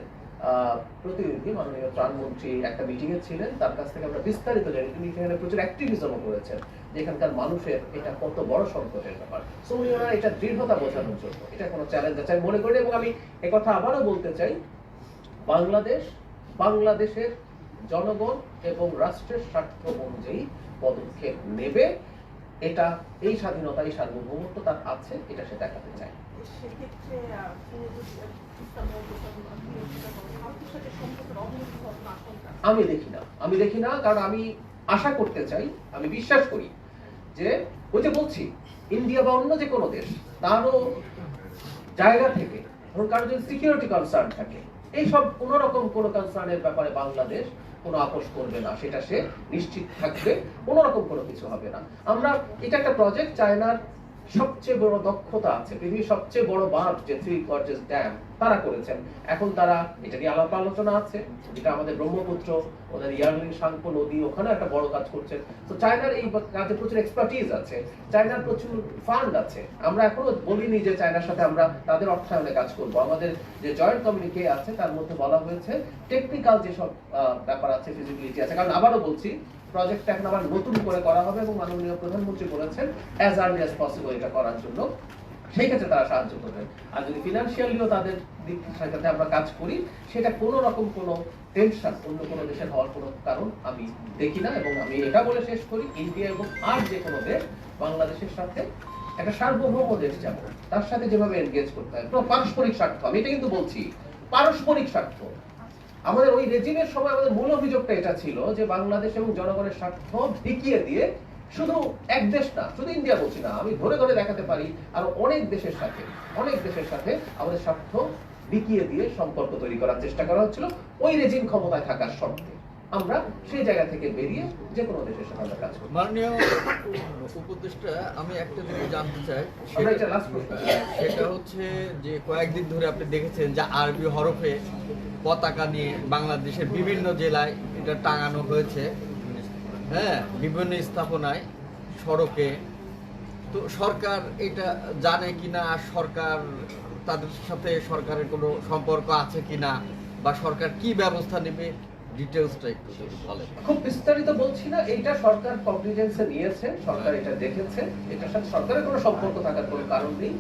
প্রতিনিধি মাননীয় ত্রাণমন্ত্রী একটা মিটিং এ ছিলেন, তার কাছ থেকে আমরা বিস্তারিত জানি তিনি সেখানে প্রচুর অ্যাক্টিভিজমও করেছেন যে এখানকার মানুষের এটা কত বড় সংকটের ব্যাপার। সো উনি ওনারা এটা দৃঢ়তা বোঝানোর জন্য, এটা কোনো চ্যালেঞ্জ আছে আমি মনে করি। এবং আমি একথা আবারও বলতে চাই, বাংলাদেশের জনগণ এবং রাষ্ট্রের স্বার্থ অনুযায়ী পদক্ষেপ নেবে, এটা এই স্বাধীনতা, এই সার্বভৌমত্ব তার আছে, এটা সে দেখাতে চায়। সেক্ষেত্রে তিনি যদি তিস্তা ভারতের সাথে সম্পর্কের অবনতি ঘটনা আশঙ্কা আমি দেখি না, কারণ আমি আশা করতে চাই, আমি বিশ্বাস করি যে ওই যে বলছি ইন্ডিয়া বা অন্য যে কোনো দেশ তারও জায়গা থেকে ধরুন কারো যদি সিকিউরিটি কনসার্ন থাকে, এইসব কোন রকম কোন কনসার্নের ব্যাপারে বাংলাদেশ কোনো আপোষ করবে না, সেটা সে নিশ্চিত থাকবে, কোন রকম কোনো কিছু হবে না। আমরা এটা একটা প্রজেক্ট, চায়নার সবচেয়ে বড় দক্ষতা আছে, পৃথিবীর সবচেয়ে বড় বাঁধ যে থ্রি গর্জেস ড্যাম তারা করেছেন। এখন তারা এটা নিয়ে আলাপ আলোচনা আছে, যেটা আমাদের ব্রহ্মপুত্র, ওদের ইয়ারলিং শাংপো নদী, ওখানে একটা বড় কাজ করছেন। তো চায়নার এই কাজে প্রচুর এক্সপার্টিজ আছে, চায়নার প্রচুর ফান্ড আছে। আমরা এখনো বলিনি যে চায়নার সাথে আমরা তাদের অর্থায়নে কাজ করব। আমাদের যে জয়েন্ট কমিউনিকে আছে তার মধ্যে বলা হয়েছে টেকনিক্যাল যেসব ব্যাপার আছে, ফিজিবিলিটি আছে। কারণ আবারও বলছি প্রজেক্টটা এখন আবার নতুন করে করা হবে এবং মাননীয় প্রধানমন্ত্রী বলেছেন অ্যাজ আর্লি অ্যাজ পসিবল এটা করার জন্য, সেই ক্ষেত্রে তারা সাহায্য করবেন। আর যদি ফিনান্সিয়ালিও তাদের দিক সাথে আমরা কাজ করি, সেটা কোনো রকম কোনো টেনশন অন্য কোনো দেশের হওয়ার কোনো কারণ আমি দেখি না। এবং আমি এটা বলে শেষ করি, ইন্ডিয়া এবং আর যে কোনো দেশ বাংলাদেশের সাথে একটা সার্বভৌম দেশ যেমন তার সাথে যেভাবে এনগেজ করতে হয়, পারস্পরিক স্বার্থ, আমি এটা কিন্তু বলছি পারস্পরিক স্বার্থ। আমাদের ওই রেজিমের সময় আমাদের মূল অভিযোগটা এটা ছিল যে বাংলাদেশ এবং জনগণের স্বার্থ বিকিয়ে দিয়ে শুধু এক দেশ না, শুধু ইন্ডিয়া বলছি না, আমি ধরে ধরে দেখাতে পারি আরো অনেক দেশের সাথে আমাদের স্বার্থ বিকিয়ে দিয়ে সম্পর্ক তৈরি করার চেষ্টা করা হচ্ছিল ওই রেজিম ক্ষমতায় থাকার শর্তে। আমরা সেই জায়গা থেকে বেরিয়ে যে কোনো দেশের সাথে আমরা কাজ করি। মাননীয় উপদেষ্টা, আমি একটা জিনিস জানতে চাই, সেটা হচ্ছে যে কয়েকদিন ধরে আপনি দেখেছেন যে আরবি হরফে পতাকা নিয়ে বাংলাদেশের বিভিন্ন জেলায় এটা টাঙানো হয়েছে, হ্যাঁ, বিভিন্ন স্থাপনায়, সড়কে। তো সরকার এটা জানে কিনা, সরকার তাদের সাথে সরকারের কোনো সম্পর্ক আছে কিনা, বা সরকার কি ব্যবস্থা নেবে, ডিটেইলসটা একটু বলেন। খুব বিস্তারিত বলছি না, এইটা সরকার কগনিজেন্সে নিয়েছে, সরকার এটা দেখেছে, এটার সাথে সরকারের কোনো সম্পর্ক থাকার কোনো কারণ নেই,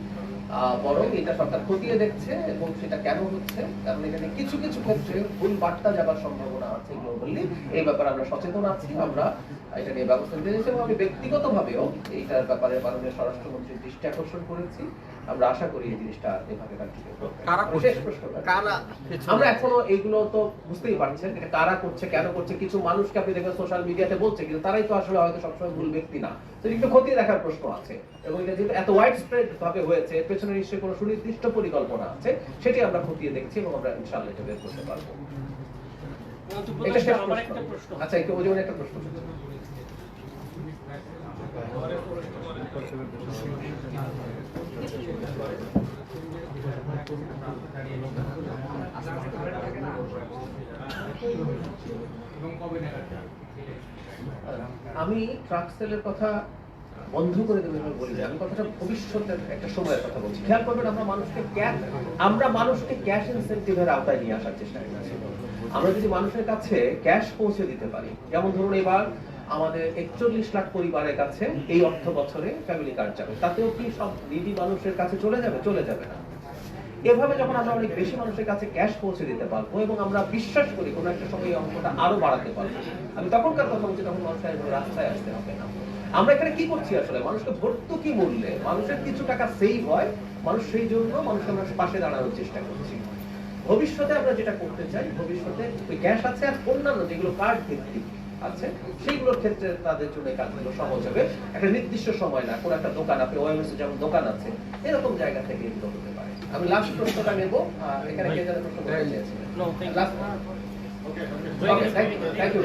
বরং এটা সরকার খতিয়ে দেখছে। এবং সেটা কেন হচ্ছে, কারণ এখানে কিছু কিছু ক্ষেত্রে ভুল বার্তা যাবার সম্ভাবনা আছে গ্লোবালি, এই ব্যাপারে আমরা সচেতন আছি, আমরা এটা নিয়ে ব্যবস্থা নিয়েছি। এবং আমি ব্যক্তিগতভাবেও এইটার ব্যাপারে মাননীয় স্বরাষ্ট্রমন্ত্রীর দৃষ্টি আকর্ষণ করেছি। আমরা আশা করি এই জিনিসটা এভাবে কন্টিনিউ করবে। আমরা এখনো এইগুলো তো বুঝতেই পারছেন, এটা কারা করছে, কেন করছে, কিছু মানুষকে আপনি দেখবেন সোশ্যাল মিডিয়াতে বলছে, কিন্তু তারাই তো আসলে হয়তো সবসময় ভুল ব্যক্তি না। তো একটু খতিয়ে দেখার প্রশ্ন আছে। এবং এটা যেহেতু এত ওয়াইড স্প্রেড ভাবে হয়েছে, এর পেছনে নিশ্চয়ই কোনো সুনির্দিষ্ট পরিকল্পনা আছে, সেটি আমরা খতিয়ে দেখছি এবং আমরা ইনশাআল্লাহ এটা বের করতে পারবো। এটা শেষ প্রশ্ন। আচ্ছা, একটু ওই একটা প্রশ্ন। আমি ট্রাক সেলের কথা বন্ধ করে দেবে বলি, আমি কথাটা ভবিষ্যতের একটা সময়ের কথা বলছি। খেয়াল করবেন, আমরা মানুষকে ক্যাশ ইনসেন্টিভের আওতায় নিয়ে আসার চেষ্টা করছি। আমরা যদি মানুষের কাছে ক্যাশ পৌঁছে দিতে পারি, যেমন ধরুন এবার আমাদের 41 লাখ পরিবারের কাছে এই অর্থ বছরে ফ্যামিলি কার্ড যাবে, তাতেও কি সব নিডি মানুষের কাছে চলে যাবে না। এভাবে যখন আমরা অনেক বেশি মানুষের কাছে ক্যাশ পৌঁছে দিতে পারবো এবং আমরা বিশ্বাস করি কোনো একটা সময় এই অঙ্কটা আরো বাড়াতে পারবো, আমি তখনকার কথা বলছি, তখন মানুষের রাস্তায় আসতে হবে না। আমরা এখানে কি করছি আসলে, মানুষকে ভর্তুকি মূল্যে মানুষের কিছু টাকা সেভ হয়, মানুষ সেই জন্য মানুষকে আমরা পাশে দাঁড়ানোর চেষ্টা করছি। ভবিষ্যতে আমরা যেটা করতে চাই, ভবিষ্যতে ওই ক্যাশ আছে আর অন্যান্য যেগুলো কার্ড ভিত্তিক আছে সেইগুলোর ক্ষেত্রে তাদের জন্য এই কাজগুলো সহজ হবে। একটা নির্দিষ্ট সময় না, কোনো একটা দোকান, আপনি ওএমএস যেমন দোকান আছে, এরকম জায়গা থেকে এগুলো হতে পারে। আমি লাস্ট প্রশ্নটা নেব, এখানে কে যেন প্রশ্ন করতে চেয়েছিলেন। Thank you.